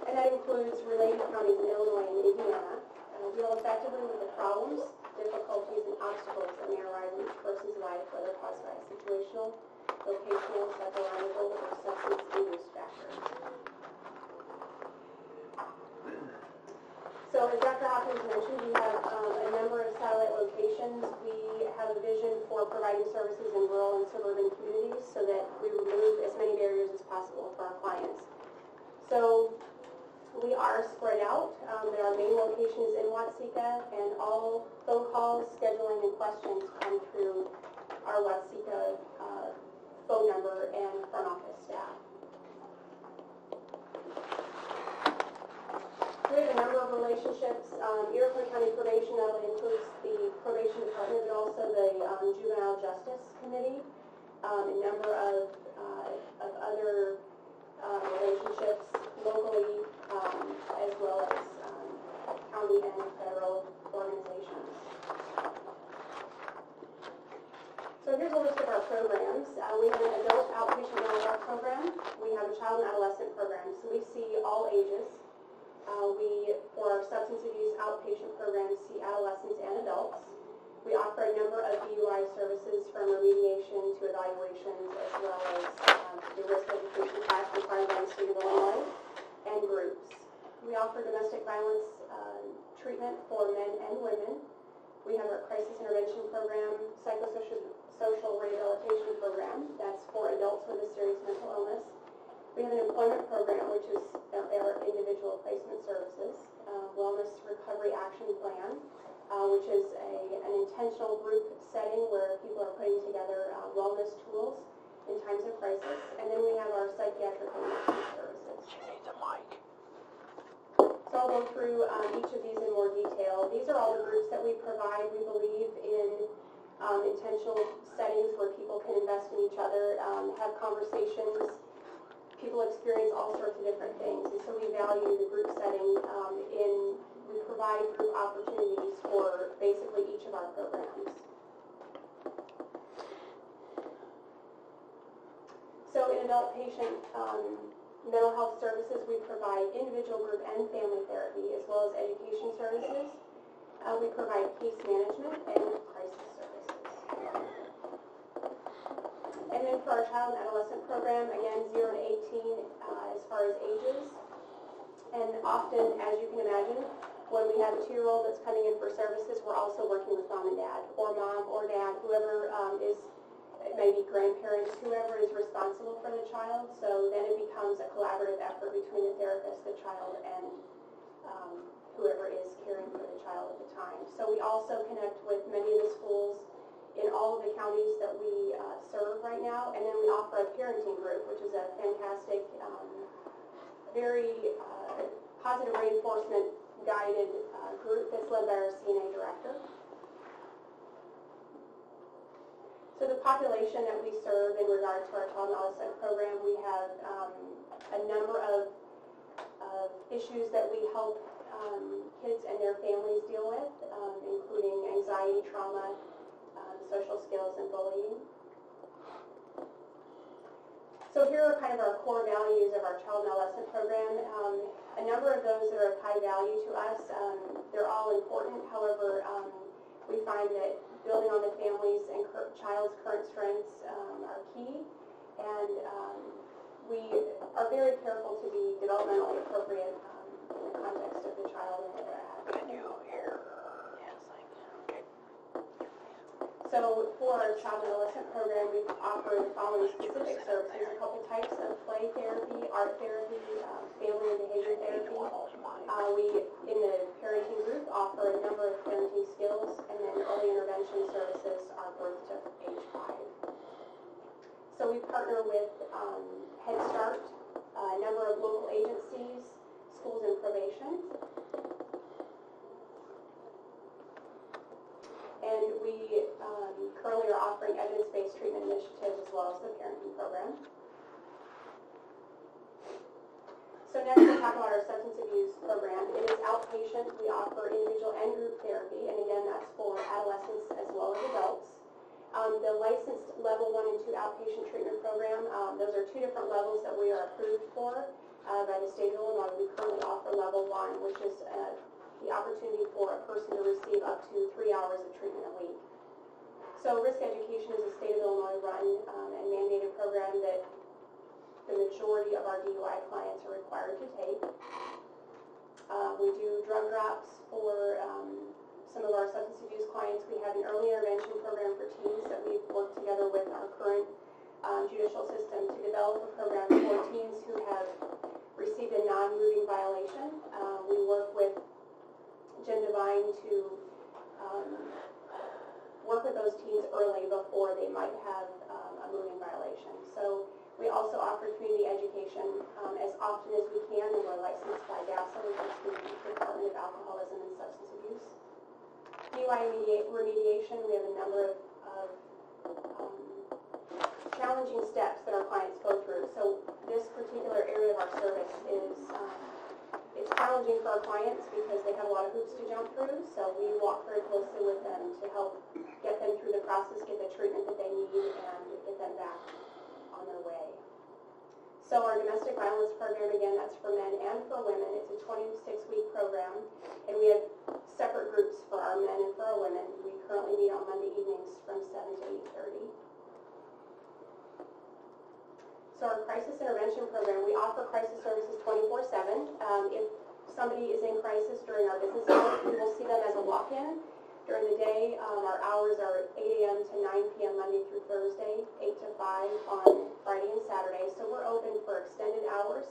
and that includes related counties in Illinois and Indiana, deal effectively with the problems, difficulties, and obstacles that may arise in each person's life, whether caused by a situational, vocational, psychological, or substance-induced factors. So as Dr. Hopkins mentioned, we have a number of satellite locations. We have a vision for providing services in rural and suburban communities so that we remove as many barriers as possible for our clients. So we are spread out. Our main location is in Watseka, and all phone calls, scheduling, and questions come through our Watseka phone number and front office staff. We have a number of relationships. Iroquois County Probation not only includes the probation department, but also the Juvenile Justice Committee, a number of other relationships locally, as well as county and federal organizations. So here's a list of our programs. We have an adult outpatient mental health program. We have a child and adolescent program. So we see all ages. For our substance abuse outpatient programs, see adolescents and adults. We offer a number of DUI services from remediation to evaluations, as well as the risk education class required by the state of Illinois. and groups. We offer domestic violence treatment for men and women. We have our crisis intervention program, psychosocial rehabilitation program. That's for adults with a serious mental illness. We have an employment program, which is our individual placement services, wellness recovery action plan, which is an intentional group setting where people are putting together wellness tools in times of crisis. And then we have our psychiatric and nursing services. She needs a mic. So I'll go through each of these in more detail. These are all the groups that we provide. We believe in intentional settings where people can invest in each other, have conversations. People experience all sorts of different things, and so we value the group setting we provide group opportunities for basically each of our programs. So in adult patient mental health services, we provide individual, group, and family therapy, as well as education services. We provide case management and crisis services. And then for our child and adolescent program, again, 0 to 18 as far as ages. And often, as you can imagine, when we have a 2-year-old that's coming in for services, we're also working with mom and dad, or mom or dad, whoever is, maybe grandparents, whoever is responsible for the child. So then it becomes a collaborative effort between the therapist, the child, and whoever is caring for the child at the time. So we also connect with many of the schools in all of the counties that we serve right now, and then we offer a parenting group, which is a fantastic, very positive reinforcement guided group that's led by our CNA director. So the population that we serve in regards to our child and adolescent program, we have a number of issues that we help kids and their families deal with, including anxiety, trauma, social skills, and bullying. So here are kind of our core values of our child and adolescent program. A number of those that are of high value to us, they're all important. However, we find that building on the family's and child's current strengths are key, and we are very careful to be developmentally appropriate in the context of the child and where they're at. Can you hear? Yes, I can. Okay. So for our child and adolescent program, we offer the following specific services: a couple types of play therapy, art therapy, family and behavior therapy. We, in the parenting group, offer a number of parenting skills, and then early intervention services are birth to age 5. So we partner with Head Start, a number of local agencies, schools and probation. And we currently are offering evidence-based treatment initiatives as well as the parenting program. So next we'll talk about our substance abuse program. It is outpatient. We offer individual and group therapy, and again, that's for adolescents as well as adults. The licensed level 1 and 2 outpatient treatment program, those are 2 different levels that we are approved for by the state of Illinois. We currently offer level 1, which is the opportunity for a person to receive up to 3 hours of treatment a week. So Risk Education is a state of Illinois run and mandated program that the majority of our DUI clients are required to take. We do drug drops for some of our substance abuse clients. We have an early intervention program for teens that we've worked together with our current judicial system to develop a program for teens who have received a non-moving violation. We work with Jim Devine to work with those teens early before they might have a moving violation. So we also offer community education as often as we can, and we're licensed by DASA, which is the Department of Alcoholism and Substance Abuse. DUI remediation, we have a number of challenging steps that our clients go through. So this particular area of our service is it's challenging for our clients because they have a lot of hoops to jump through, so we walk very closely with them to help get them through the process, get the treatment that they need, and get them back on their way. So our domestic violence program, again, that's for men and for women. It's a 26-week program, and we have separate groups for our men and for our women. We currently meet on Monday evenings from 7 to 8:30. So our crisis intervention program, we offer crisis services 24/7. If somebody is in crisis during our business hours, we will see them as a walk-in. During the day, our hours are 8 a.m. to 9 p.m. Monday through Thursday, 8 to 5 on Friday and Saturday. So we're open for extended hours.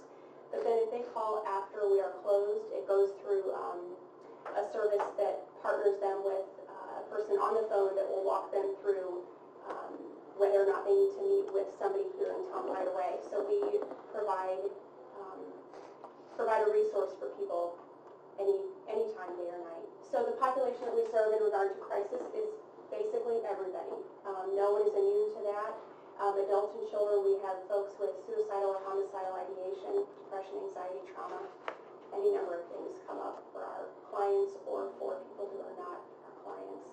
But then if they call after we are closed, it goes through a service that partners them with a person on the phone that will walk them through whether or not they need to meet with somebody here in town right away. So we provide a resource for people any time, day or night. So the population that we serve in regard to crisis is basically everybody. No one is immune to that. Adults and children, we have folks with suicidal or homicidal ideation, depression, anxiety, trauma. Any number of things come up for our clients or for people who are not our clients.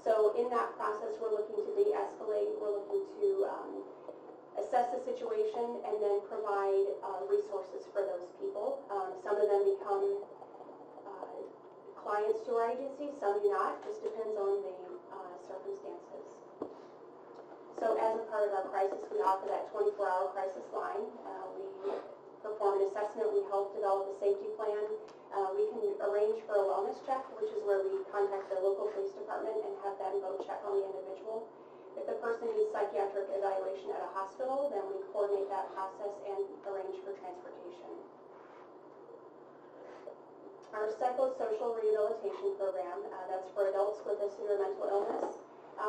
So in that process, we're looking to de-escalate. We're looking to assess the situation and then provide resources for those people. Some of them become clients to our agency, some do not. Just depends on the circumstances. So as a part of our crisis, we offer that 24-hour crisis line. We perform an assessment. We help develop a safety plan. We can arrange for a wellness check, which is where we contact the local police department and have them go check on the individual. If the person needs psychiatric evaluation at a hospital, then we coordinate that process and arrange for transportation. Our psychosocial rehabilitation program, that's for adults with a severe mental illness.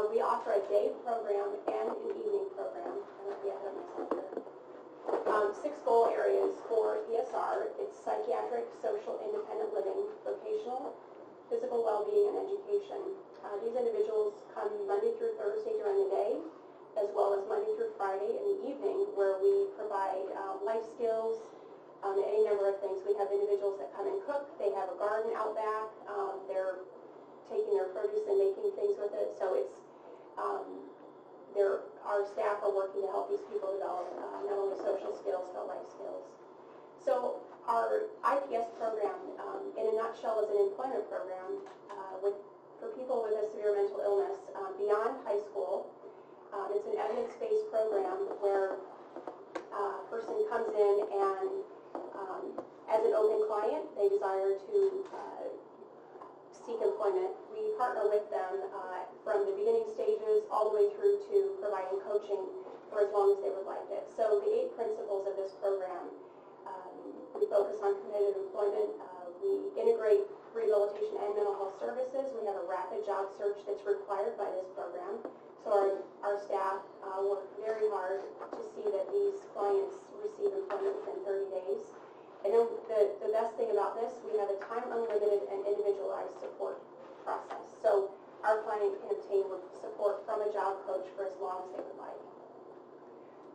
We offer a day program and an evening program. I might be ahead of myself here. 6 goal areas for ESR. It's psychiatric, social, independent living, vocational, physical well-being, and education. These individuals come Monday through Thursday during the day, as well as Monday through Friday in the evening, where we provide life skills, any number of things. We have individuals that come and cook. They have a garden out back. They're taking their produce and making things with it. So it's our staff are working to help these people develop not only social skills but life skills. So our IPS program, in a nutshell, is an employment program for people with a severe mental illness beyond high school. It's an evidence-based program where a person comes in and as an open client, they desire to seek employment. We partner with them from the beginning stages all the way through to providing coaching for as long as they would like it. So the 8 principles of this program, we focus on competitive employment. We integrate rehabilitation and mental health services. We have a rapid job search that's required by this program. So our staff work very hard to see that these clients receive employment within 30 days. And then the best thing about this, we have a time-unlimited and individualized support process. So our client can obtain support from a job coach for as long as they would like.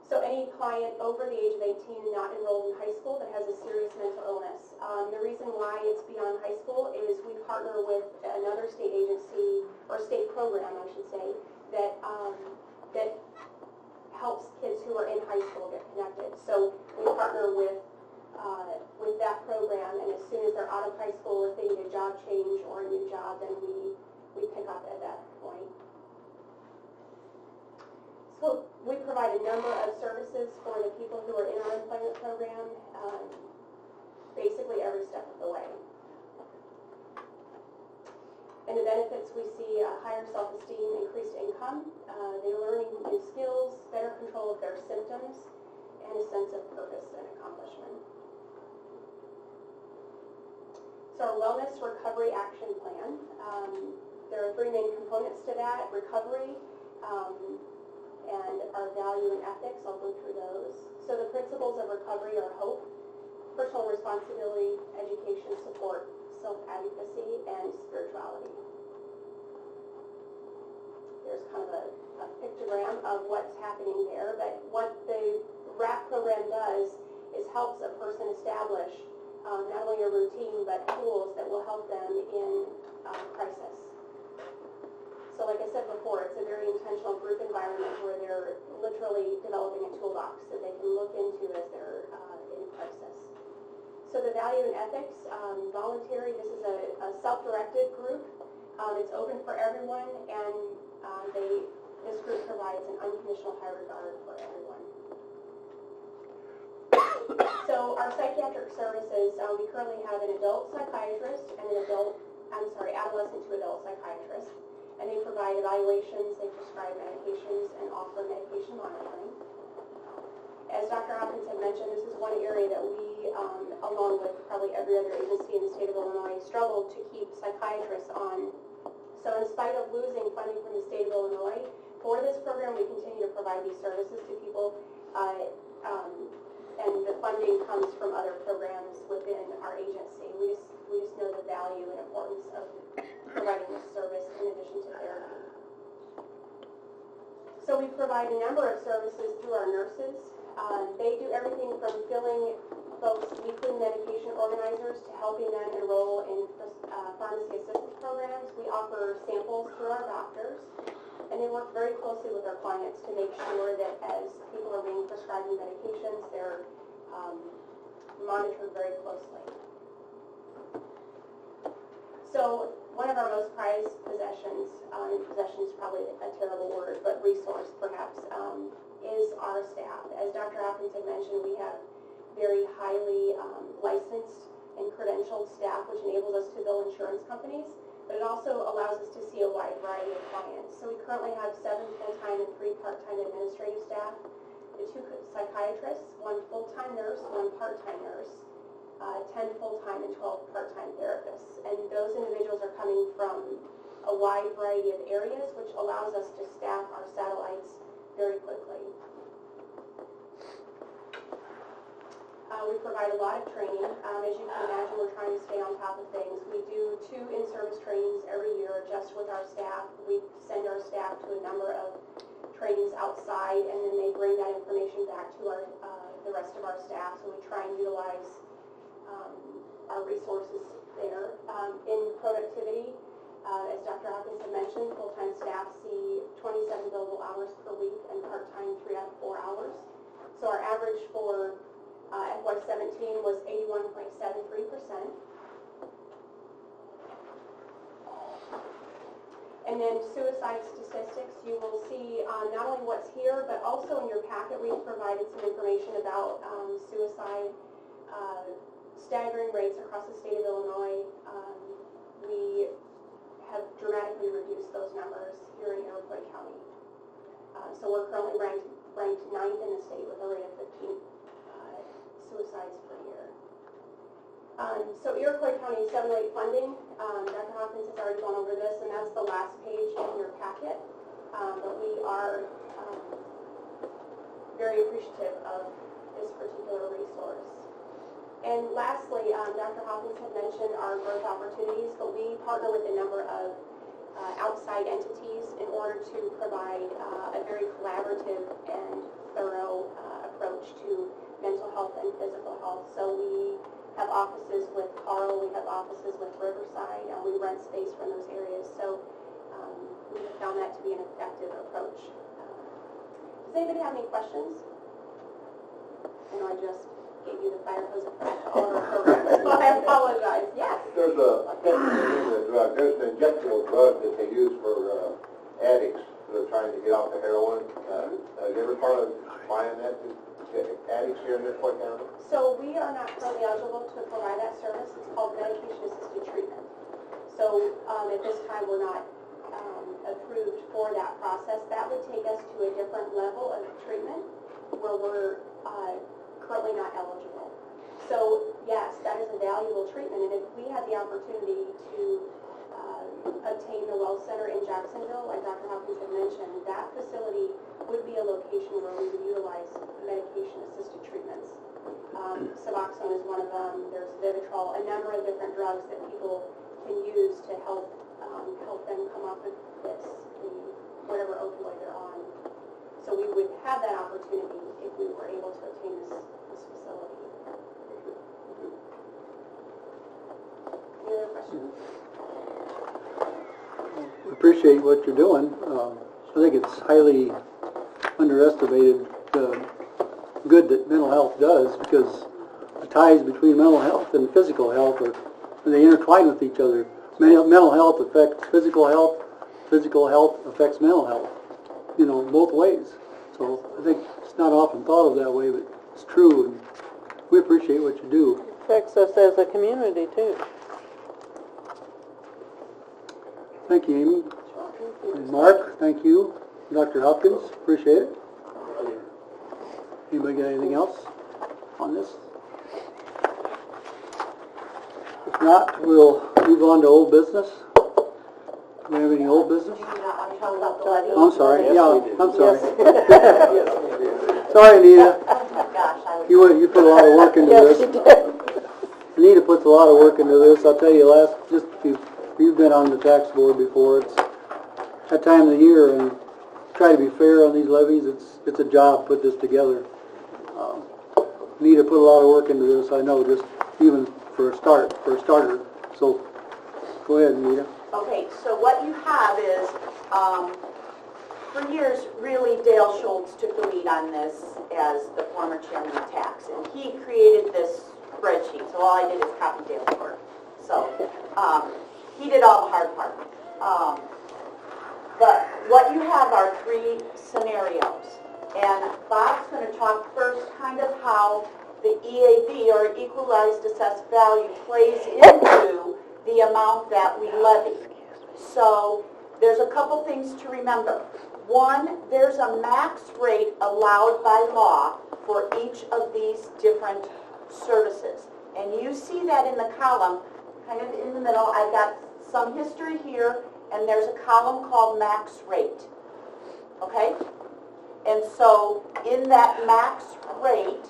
So any client over the age of 18 not enrolled in high school that has a serious mental illness. The reason why it's beyond high school is we partner with another state agency, or state program, I should say, that helps kids who are in high school get connected. So we partner with that program, and as soon as they're out of high school, if they need a job change or a new job, then we pick up at that point. So we provide a number of services for the people who are in our employment program, basically every step of the way. In the benefits, we see higher self-esteem, increased income, they're learning new skills, better control of their symptoms, and a sense of purpose and accomplishment. So our Wellness Recovery Action Plan, there are 3 main components to that: recovery, and our value and ethics. I'll go through those. So the principles of recovery are hope, personal responsibility, education, support, self-advocacy, and spirituality. There's kind of a pictogram of what's happening there, but what the WRAP program does is helps a person establish not only a routine but tools that will help them in crisis. So like I said before, it's a very intentional group environment where they're literally developing a toolbox that they can look into as they're in crisis. So the value and ethics, voluntary, this is a self-directed group. It's open for everyone, and this group provides an unconditional high regard for everyone. So our psychiatric services, we currently have an adult psychiatrist and an adolescent to adult psychiatrist. And they provide evaluations, they prescribe medications, and offer medication monitoring. As Dr. Hopkins had mentioned, this is one area that we, along with probably every other agency in the state of Illinois, struggled to keep psychiatrists on. So in spite of losing funding from the state of Illinois, for this program, we continue to provide these services to people, and the funding comes from other programs within our agency. We just know the value and importance of providing this service in addition to therapy. So we provide a number of services through our nurses. They do everything from filling folks' weekly medication organizers to helping them enroll in pharmacy assistance programs. We offer samples through our doctors, and they work very closely with our clients to make sure that as people are being prescribed medications, they're monitored very closely. So one of our most prized possessions, possession is probably a terrible word, but resource perhaps, is our staff. As Dr. Hopkins had mentioned, we have very highly licensed and credentialed staff, which enables us to bill insurance companies, but it also allows us to see a wide variety of clients. So we currently have 7 full-time and 3 part-time administrative staff, the 2 psychiatrists, 1 full-time nurse, 1 part-time nurse, 10 full-time and 12 part-time therapists. And those individuals are coming from a wide variety of areas, which allows us to staff our satellites very quickly. We provide a lot of training. As you can imagine, we're trying to stay on top of things. We do 2 in-service trainings every year just with our staff. We send our staff to a number of trainings outside, and then they bring that information back to the rest of our staff. So we try and utilize our resources there. In productivity, as Dr. Hopkins had mentioned, full-time staff see 27 billable hours per week and part-time 3 out of 4 hours. So our average for FY17 was 81.73%. And then suicide statistics, you will see not only what's here, but also in your packet we've provided some information about suicide staggering rates across the state of Illinois. We have dramatically reduced those numbers here in Iroquois County. So we're currently ranked 9th in the state with a rate of 15 suicides per year. So Iroquois County 708 funding, Dr. Hopkins has already gone over this, and that's the last page in your packet. But we are very appreciative of this particular resource. And lastly, Dr. Hopkins had mentioned our growth opportunities, but we partner with a number of outside entities in order to provide a very collaborative and thorough approach to mental health and physical health. So we have offices with Carl, we have offices with Riverside, and we rent space from those areas. So we have found that to be an effective approach. Does anybody have any questions? I know I just gave you the fire hose approach to all of our programs, so I apologize. Yes? There's there's an injectable drug that they use for addicts that are trying to get off the heroin. Have you ever thought of buying that to addicts here in Iroquois County? So we are not currently eligible to provide that service. It's called medication-assisted treatment. So at this time, we're not approved for that process. That would take us to a different level of treatment where we're currently not eligible. So yes, that is a valuable treatment, and if we had the opportunity to obtain the Well Center in Jacksonville, like Dr. Hopkins had mentioned, that facility would be a location where we would utilize medication-assisted treatments. Suboxone is one of them. There's Vivitrol, a number of different drugs that people can use to help them come off of whatever opioid they're on. So we would have that opportunity if we were able to obtain this facility. Any other questions? We appreciate what you're doing. I think it's highly underestimated the good that mental health does, because the ties between mental health and physical health they intertwine with each other. Mental health affects physical health affects mental health, both ways. So I think it's not often thought of that way, but it's true. And We appreciate what you do. Affects us as a community too. Thank you, Amy. And Mark, thank you. Dr. Hopkins, appreciate it. Anybody got anything else on this? If not, we'll move on to old business. Do we have any old business? Do you not want to talk about the levy? I'm sorry, Yes, yeah, we do. I'm sorry. Sorry, Anita. Oh my gosh, I was... You put a lot of work into this. Anita puts a lot of work into this. I'll tell you, you've been on the tax board before. It's that time of the year, and try to be fair on these levies. It's a job to put this together. Anita put a lot of work into this, I know, just even for a starter. So, go ahead, Anita. Okay, so what you have is, for years, really Dale Schultz took the lead on this as the former chairman of tax, and he created this spreadsheet, so all I did is copy Dale's work. So, he did all the hard part. But what you have are three scenarios, and Bob's going to talk first kind of how the EAV, or Equalized Assessed Value, plays into the amount that we levy. So there's a couple things to remember. One, there's a max rate allowed by law for each of these different services. And you see that in the column, kind of in the middle. I've got some history here, and there's a column called max rate. Okay? And so in that max rate,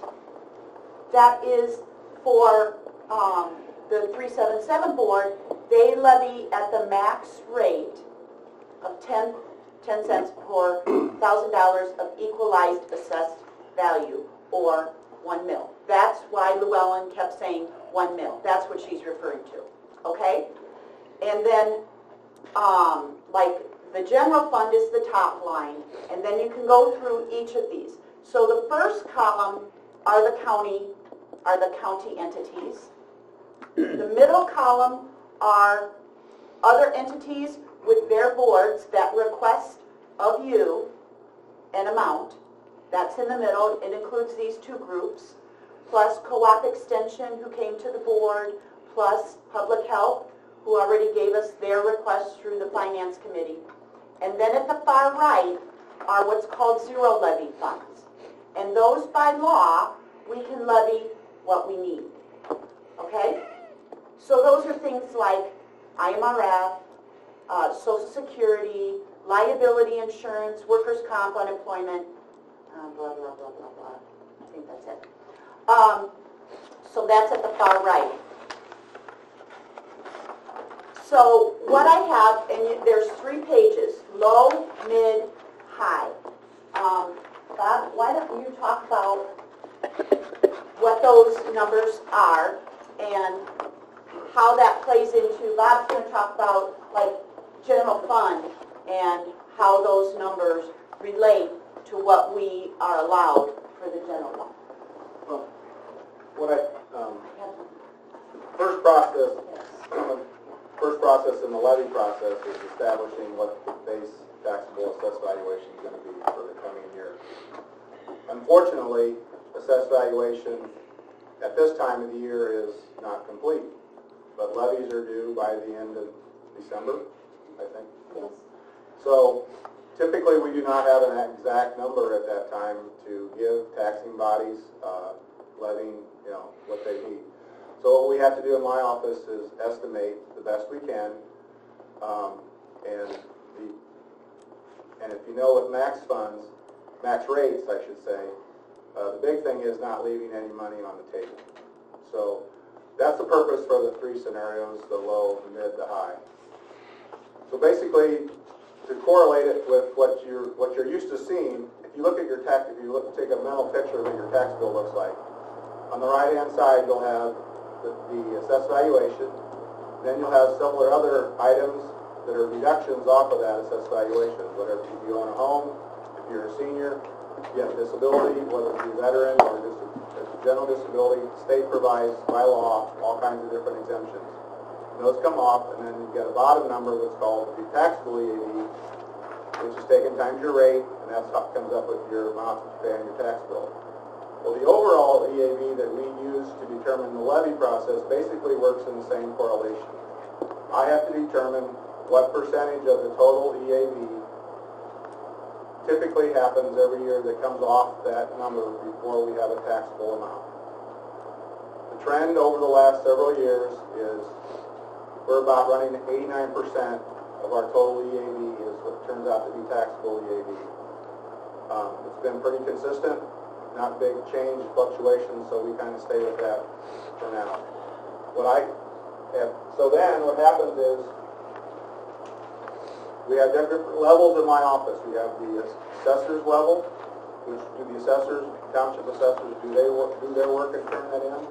that is for the 377 board, they levy at the max rate of 10 cents per $1,000 of equalized assessed value, or 1 mil. That's why Llewellyn kept saying 1 mil. That's what she's referring to. Okay? And then, like, the general fund is the top line, and then you can go through each of these. So the first column are the county entities. The middle column are other entities with their boards that request of you an amount. That's in the middle. It includes these two groups, plus Co-op Extension, who came to the board, plus Public Health, who already gave us their request through the Finance Committee. And then at the far right are what's called zero levy funds. And those, by law, we can levy what we need. Okay? So those are things like IMRF, Social Security, liability insurance, workers' comp, unemployment, blah, blah, blah, blah, blah. I think that's it. So that's at the far right. So what I have, and there's 3 pages, low, mid, high. Bob, why don't you talk about what those numbers are and how that plays into, Bob's going to talk about like general fund and how those numbers relate to what we are allowed for the general fund. Well, first process in the levy process is establishing what the base taxable assessed valuation is going to be for the coming year. Unfortunately, assessed valuation at this time of the year is not complete, but levies are due by the end of December, I think. Yes. So typically we do not have an exact number at that time to give taxing bodies levying, what they need. So what we have to do in my office is estimate the best we can, and if you know with max rates, I should say, the big thing is not leaving any money on the table. So that's the purpose for the 3 scenarios, the low, the mid, the high. So basically, to correlate it with what you're used to seeing, if you take a mental picture of what your tax bill looks like, on the right-hand side you'll have the assessed valuation, then you'll have several other items that are reductions off of that assessed valuation, whatever, if you own a home, if you're a senior, you have disability, whether it be veteran or just a general disability, state provides by law all kinds of different exemptions. And those come off, and then you get a bottom number what's called the taxable EAV, which is taken times your rate, and that's how it comes up with your amount that you pay on your tax bill. Well, the overall EAV that we use to determine the levy process basically works in the same correlation. I have to determine what percentage of the total EAV typically happens every year that comes off that number before we have a taxable amount. The trend over the last several years is we're about running 89% of our total EAV is what turns out to be taxable EAV. It's been pretty consistent, not big change, fluctuations, so we kind of stay with that for now. So then what happens is we have different levels in my office. We have the assessor's level, which do the assessors, township assessors, do their work and turn that in.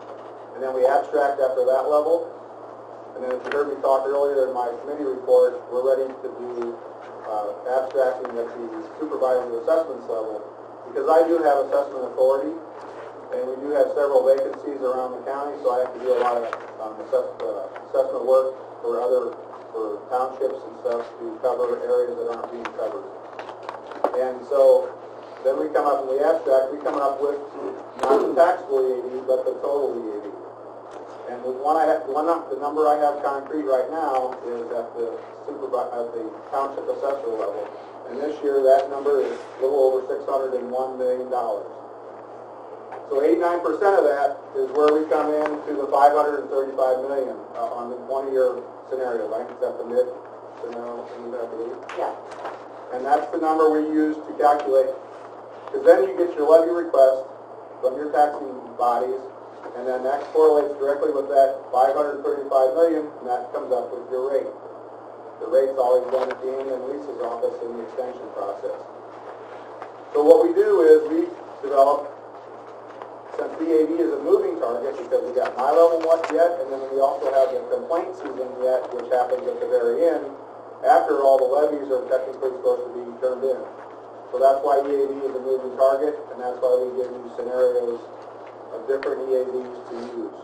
And then we abstract after that level. And then as you heard me talk earlier in my committee report, we're ready to do abstracting at the supervisory assessments level. Because I do have assessment authority, and we do have several vacancies around the county, so I have to do a lot of assessment work for townships and stuff to cover areas that aren't being covered. And so then we come up and we abstract, we come up with not the taxable EAV, but the total EAV. And the number I have concrete right now is at the township assessor level. And this year that number is a little over $601 million. So 89% of that is where we come in to the $535 million on the one-year scenario, right? Is that the mid scenario, I believe? Yeah. And that's the number we use to calculate, because then you get your levy request from your taxing bodies, and then that correlates directly with that $535 million, and that comes up with your rate. The rate's always done at the end in Lisa's office in the extension process. So what we do is we develop, since EAV is a moving target, because we got my level one yet, and then we also have the complaint season yet, which happens at the very end, after all the levies are technically supposed to be turned in. So that's why EAV is a moving target, and that's why we give you scenarios of different EAVs to use.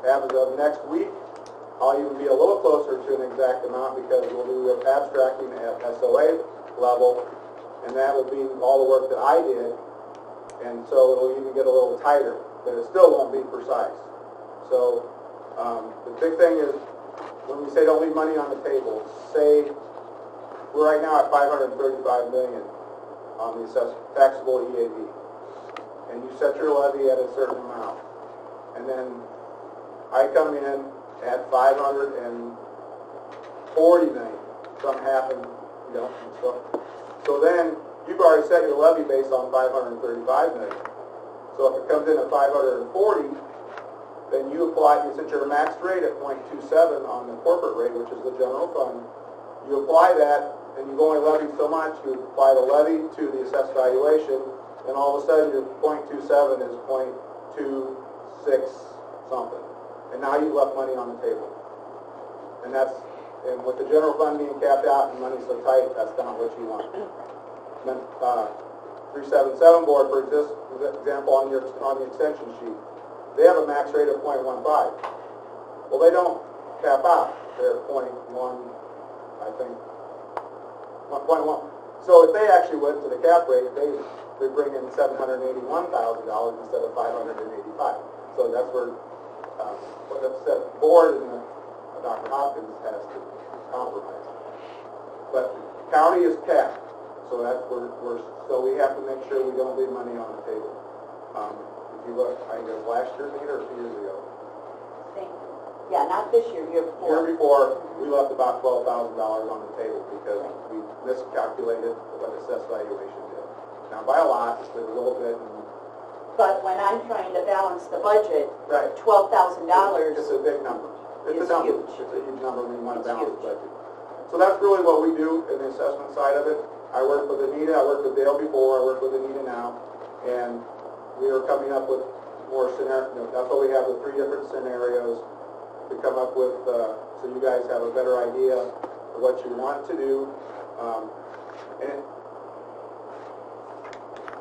As of next week, I'll even be a little closer to an exact amount because we'll do abstracting at SOA level, and that would be all the work that I did, and so it'll even get a little tighter, but it still won't be precise. So the big thing is, when we say don't leave money on the table, say we're right now at $535 million on the taxable EAV, and you set your levy at a certain amount, and then I come in at $540 million. Something happened, so then you've already set your levy based on $535 million. So if it comes in at 540, then you apply, you set your max rate at 0.27 on the corporate rate, which is the general fund. You apply that, and you've only levied so much. You apply the levy to the assessed valuation, and all of a sudden your 0.27 is 0.26 something. And now you've left money on the table. And with the general fund being capped out and money so tight, that's not what you want. And then 377 board, for example, on the extension sheet, they have a max rate of 0.15. Well, they don't cap out. They're 0.1, I think. 1.1. So if they actually went to the cap rate, they bring in $781,000 instead of $585. So that's where the board and Dr. Hopkins has to compromise. But county is capped, so that's so we have to make sure we don't leave money on the table. If you look, I guess last year, or 2 years ago. Yeah, not this year, year before. Year before, we left about $12,000 on the table because we miscalculated what assessed valuation did. Now, by a lot, it's a little bit. But when I'm trying to balance the budget, right, $12,000 it's a big number. It's a number. It's a huge number when you want to balance the budget. So So that's really what we do in the assessment side of it. I worked with Anita, I worked with Dale before, I work with Anita now, and we are coming up with more scenarios. That's why we have the 3 different scenarios to come up with, so you guys have a better idea of what you want to do.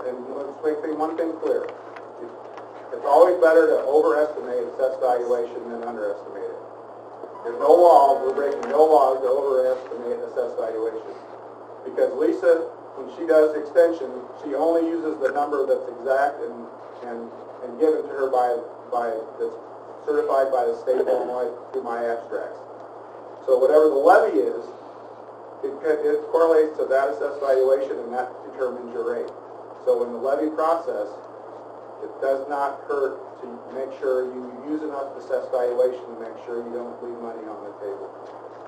And let's make one thing clear. It's always better to overestimate assessed valuation than underestimate it. There's no law, we're breaking no laws to overestimate assessed valuation. Because Lisa when she does extension, she only uses the number that's exact and given to her by that's certified by the state of Illinois through my abstracts. So whatever the levy is, it correlates to that assessed valuation, and that determines your rate. So in the levy process, it does not hurt to make sure you use enough assessed valuation to make sure you don't leave money on the table.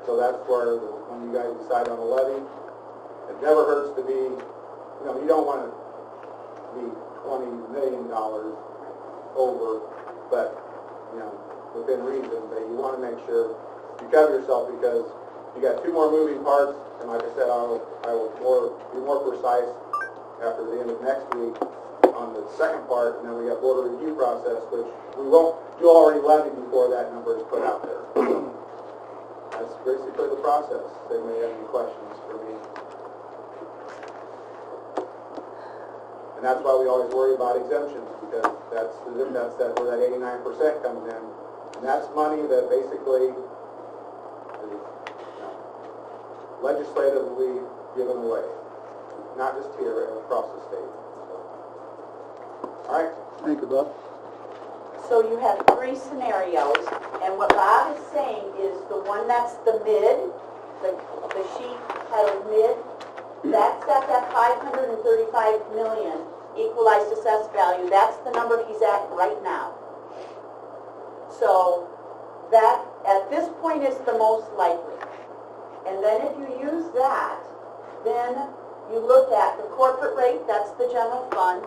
So that's where, when you guys decide on a levy, it never hurts to be, you don't want to be $20 million over, but, within reason, but you want to make sure you cover yourself, because you got 2 more moving parts, and like I said, I will be more precise after the end of next week on the second part, and then we got board review process, which we won't do already levy before that number is put out there. That's basically the process. They may have any questions for me. And that's why we always worry about exemptions, because that's where that 89% comes in. And that's money that basically is legislatively given away, not just here, across the state. All right. Thank you, Bob. So you have 3 scenarios, and what Bob is saying is the one that's the mid, the sheet titled mid, that's at that 535 million equalized assessed value. That's the number he's at right now. So that, at this point, is the most likely. And then if you use that, then you look at the corporate rate, that's the general fund.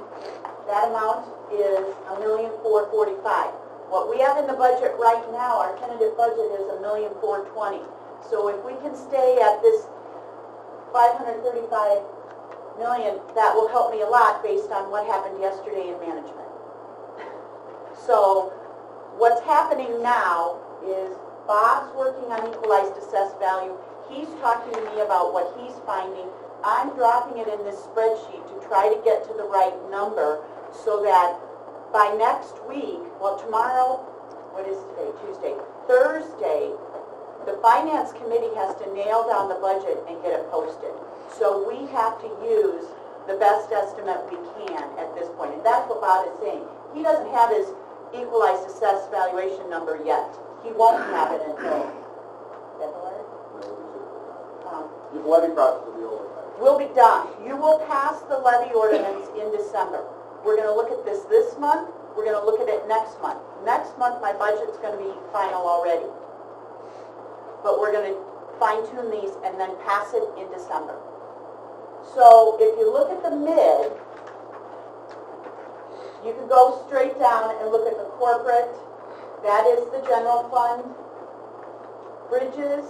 That amount is $1,445,000. What we have in the budget right now, our tentative budget is $1,420,000. So if we can stay at this 535 million, that will help me a lot based on what happened yesterday in management. So what's happening now is Bob's working on equalized assessed value. He's talking to me about what he's finding. I'm dropping it in this spreadsheet to try to get to the right number so that by next week, well, tomorrow, what is today? Tuesday. Thursday, the Finance Committee has to nail down the budget and get it posted. So we have to use the best estimate we can at this point. And that's what Bob is saying. He doesn't have his equalized assessed valuation number yet. He won't have it until February. The levy process will be over. Will be done. You will pass the levy ordinance in December. We're going to look at this month. We're going to look at it next month. Next month, my budget's going to be final already. But we're going to fine-tune these and then pass it in December. So if you look at the mid, you can go straight down and look at the corporate. That is the general fund. Bridges,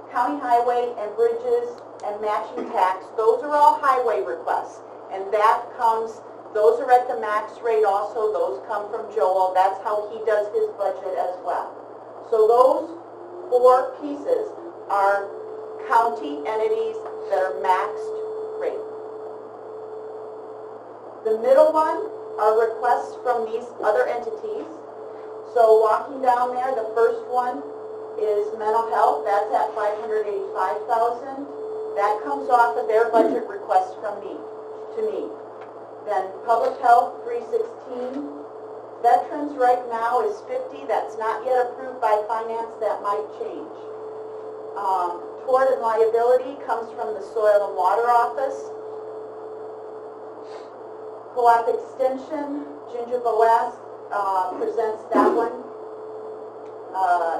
county highway and bridges and matching tax, those are all highway requests. And that comes, those are at the max rate also. Those come from Joel. That's how he does his budget as well. So those 4 pieces are county entities that are maxed rate. The middle one are requests from these other entities. So walking down there, the first one is mental health. That's at $585,000. That comes off of their budget request from me, to me. Then public health, $316,000. Veterans right now is $50,000. That's not yet approved by finance. That might change. Tort and liability comes from the Soil and Water Office. Co-op Extension, Ginger Boas presents that one.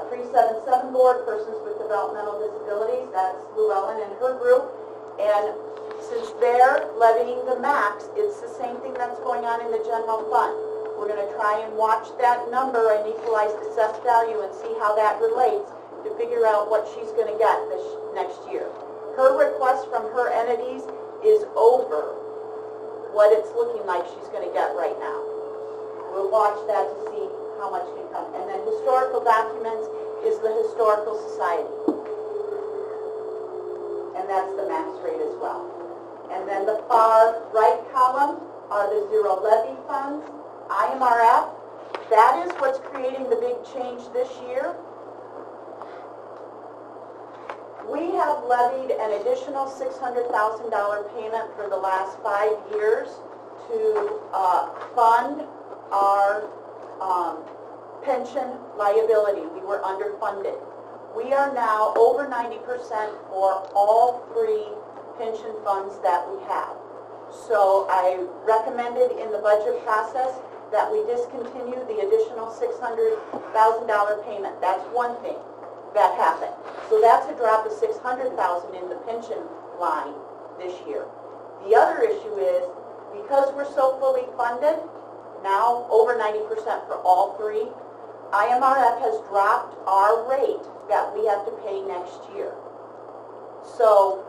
377 Board, Persons with Developmental Disabilities, that's Llewellyn and her group. And since they're levying the max, it's the same thing that's going on in the general fund. We're going to try and watch that number and equalized assessed value and see how that relates to figure out what she's going to get this next year. Her request from her entities is over what it's looking like she's going to get right now. We'll watch that to see how much can come. And then historical documents is the Historical Society. And that's the max rate as well. And then the far right column are the zero levy funds, IMRF. That is what's creating the big change this year. We have levied an additional $600,000 payment for the last 5 years to fund our pension liability. We were underfunded. We are now over 90% for all 3 pension funds that we have. So I recommended in the budget process that we discontinue the additional $600,000 payment. That's one thing that happened. So that's a drop of $600,000 in the pension line this year. The other issue is, because we're so fully funded, now over 90% for all 3, IMRF has dropped our rate that we have to pay next year. So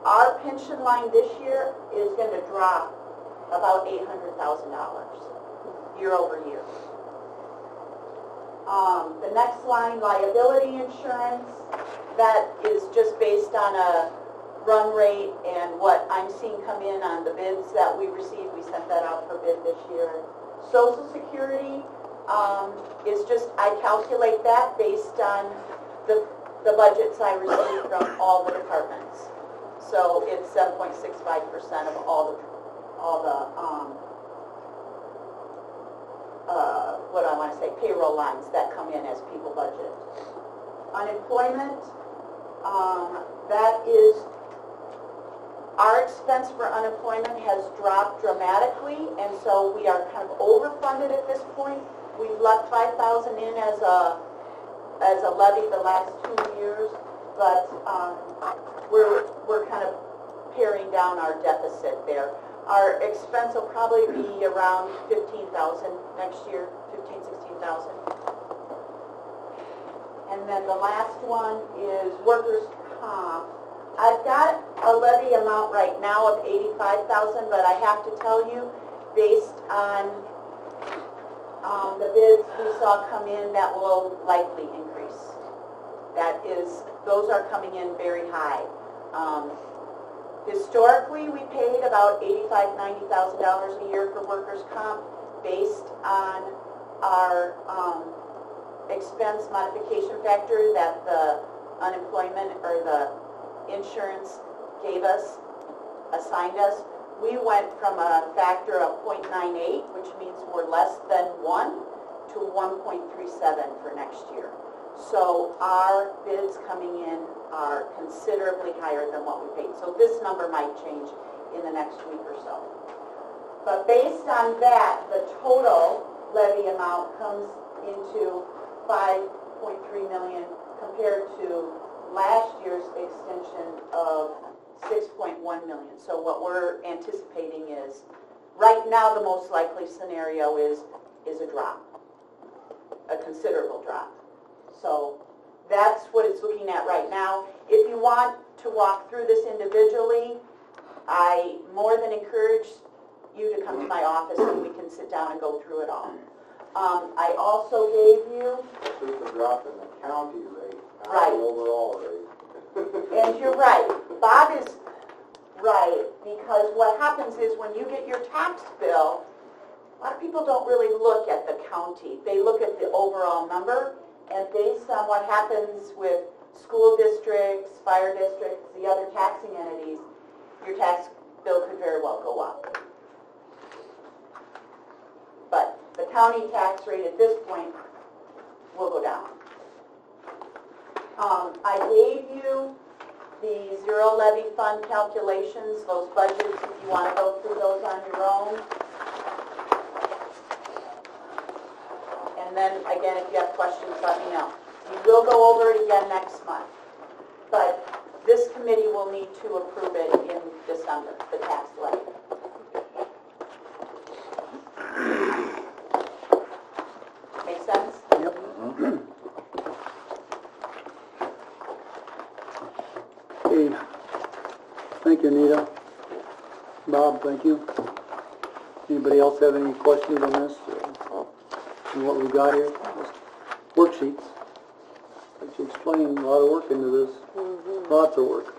our pension line this year is going to drop about $800,000 year over year. The next line, liability insurance, that is just based on a run rate and what I'm seeing come in on the bids that we received. We sent that out for bid this year. Social Security is just, I calculate that based on the budgets I received from all the departments. So it's 7.65% of all the what I want to say, payroll lines that come in as people budget. Unemployment, that is, our expense for unemployment has dropped dramatically, and so we are kind of overfunded at this point. We've left $5,000 in as a levy the last 2 years, but we're kind of paring down our deficit there. Our expense will probably be around $15,000 next year, $16,000. And then the last one is workers' comp. I've got a levy amount right now of $85,000, but I have to tell you, based on the bids we saw come in, that will likely increase. Those are coming in very high. Historically, we paid about $85,000, $90,000 a year for workers' comp based on our expense modification factor that the unemployment or the insurance gave us, assigned us. We went from a factor of 0.98, which means we're less than 1, to 1.37 for next year. So our bids coming in are considerably higher than what we paid. So this number might change in the next week or so. But based on that, the total levy amount comes into $5.3 million compared to last year's extension of $6.1 million. So what we're anticipating is, right now the most likely scenario is a drop, a considerable drop. So that's what it's looking at right now. If you want to walk through this individually, I more than encourage you to come to my office and we can sit down and go through it all. I also gave you... This is a drop in the county rate, not Right. the overall rate. And you're right. Bob is right, because what happens is when you get your tax bill, a lot of people don't really look at the county. They look at the overall number, and based on what happens with school districts, fire districts, the other taxing entities, your tax bill could very well go up. But the county tax rate at this point will go down. I gave you the zero levy fund calculations, those budgets, if you want to go through those on your own. And then, again, if you have questions, let me know. We will go over it again next month. But this committee will need to approve it in December, the tax levy. Make sense? Yep. Okay. Thank you, Anita. Bob, thank you. Anybody else have any questions on this? And what we've got here? Just worksheets. Like you explained, a lot of work into this. Lots of work.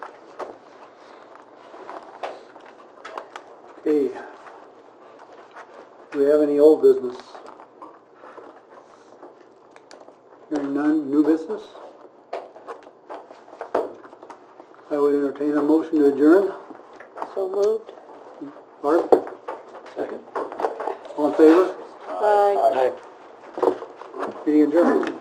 Okay. Do we have any old business? Hearing none. New business? I would entertain a motion to adjourn. So moved. Barb? Second. All in favor? Aye. Meeting adjourned.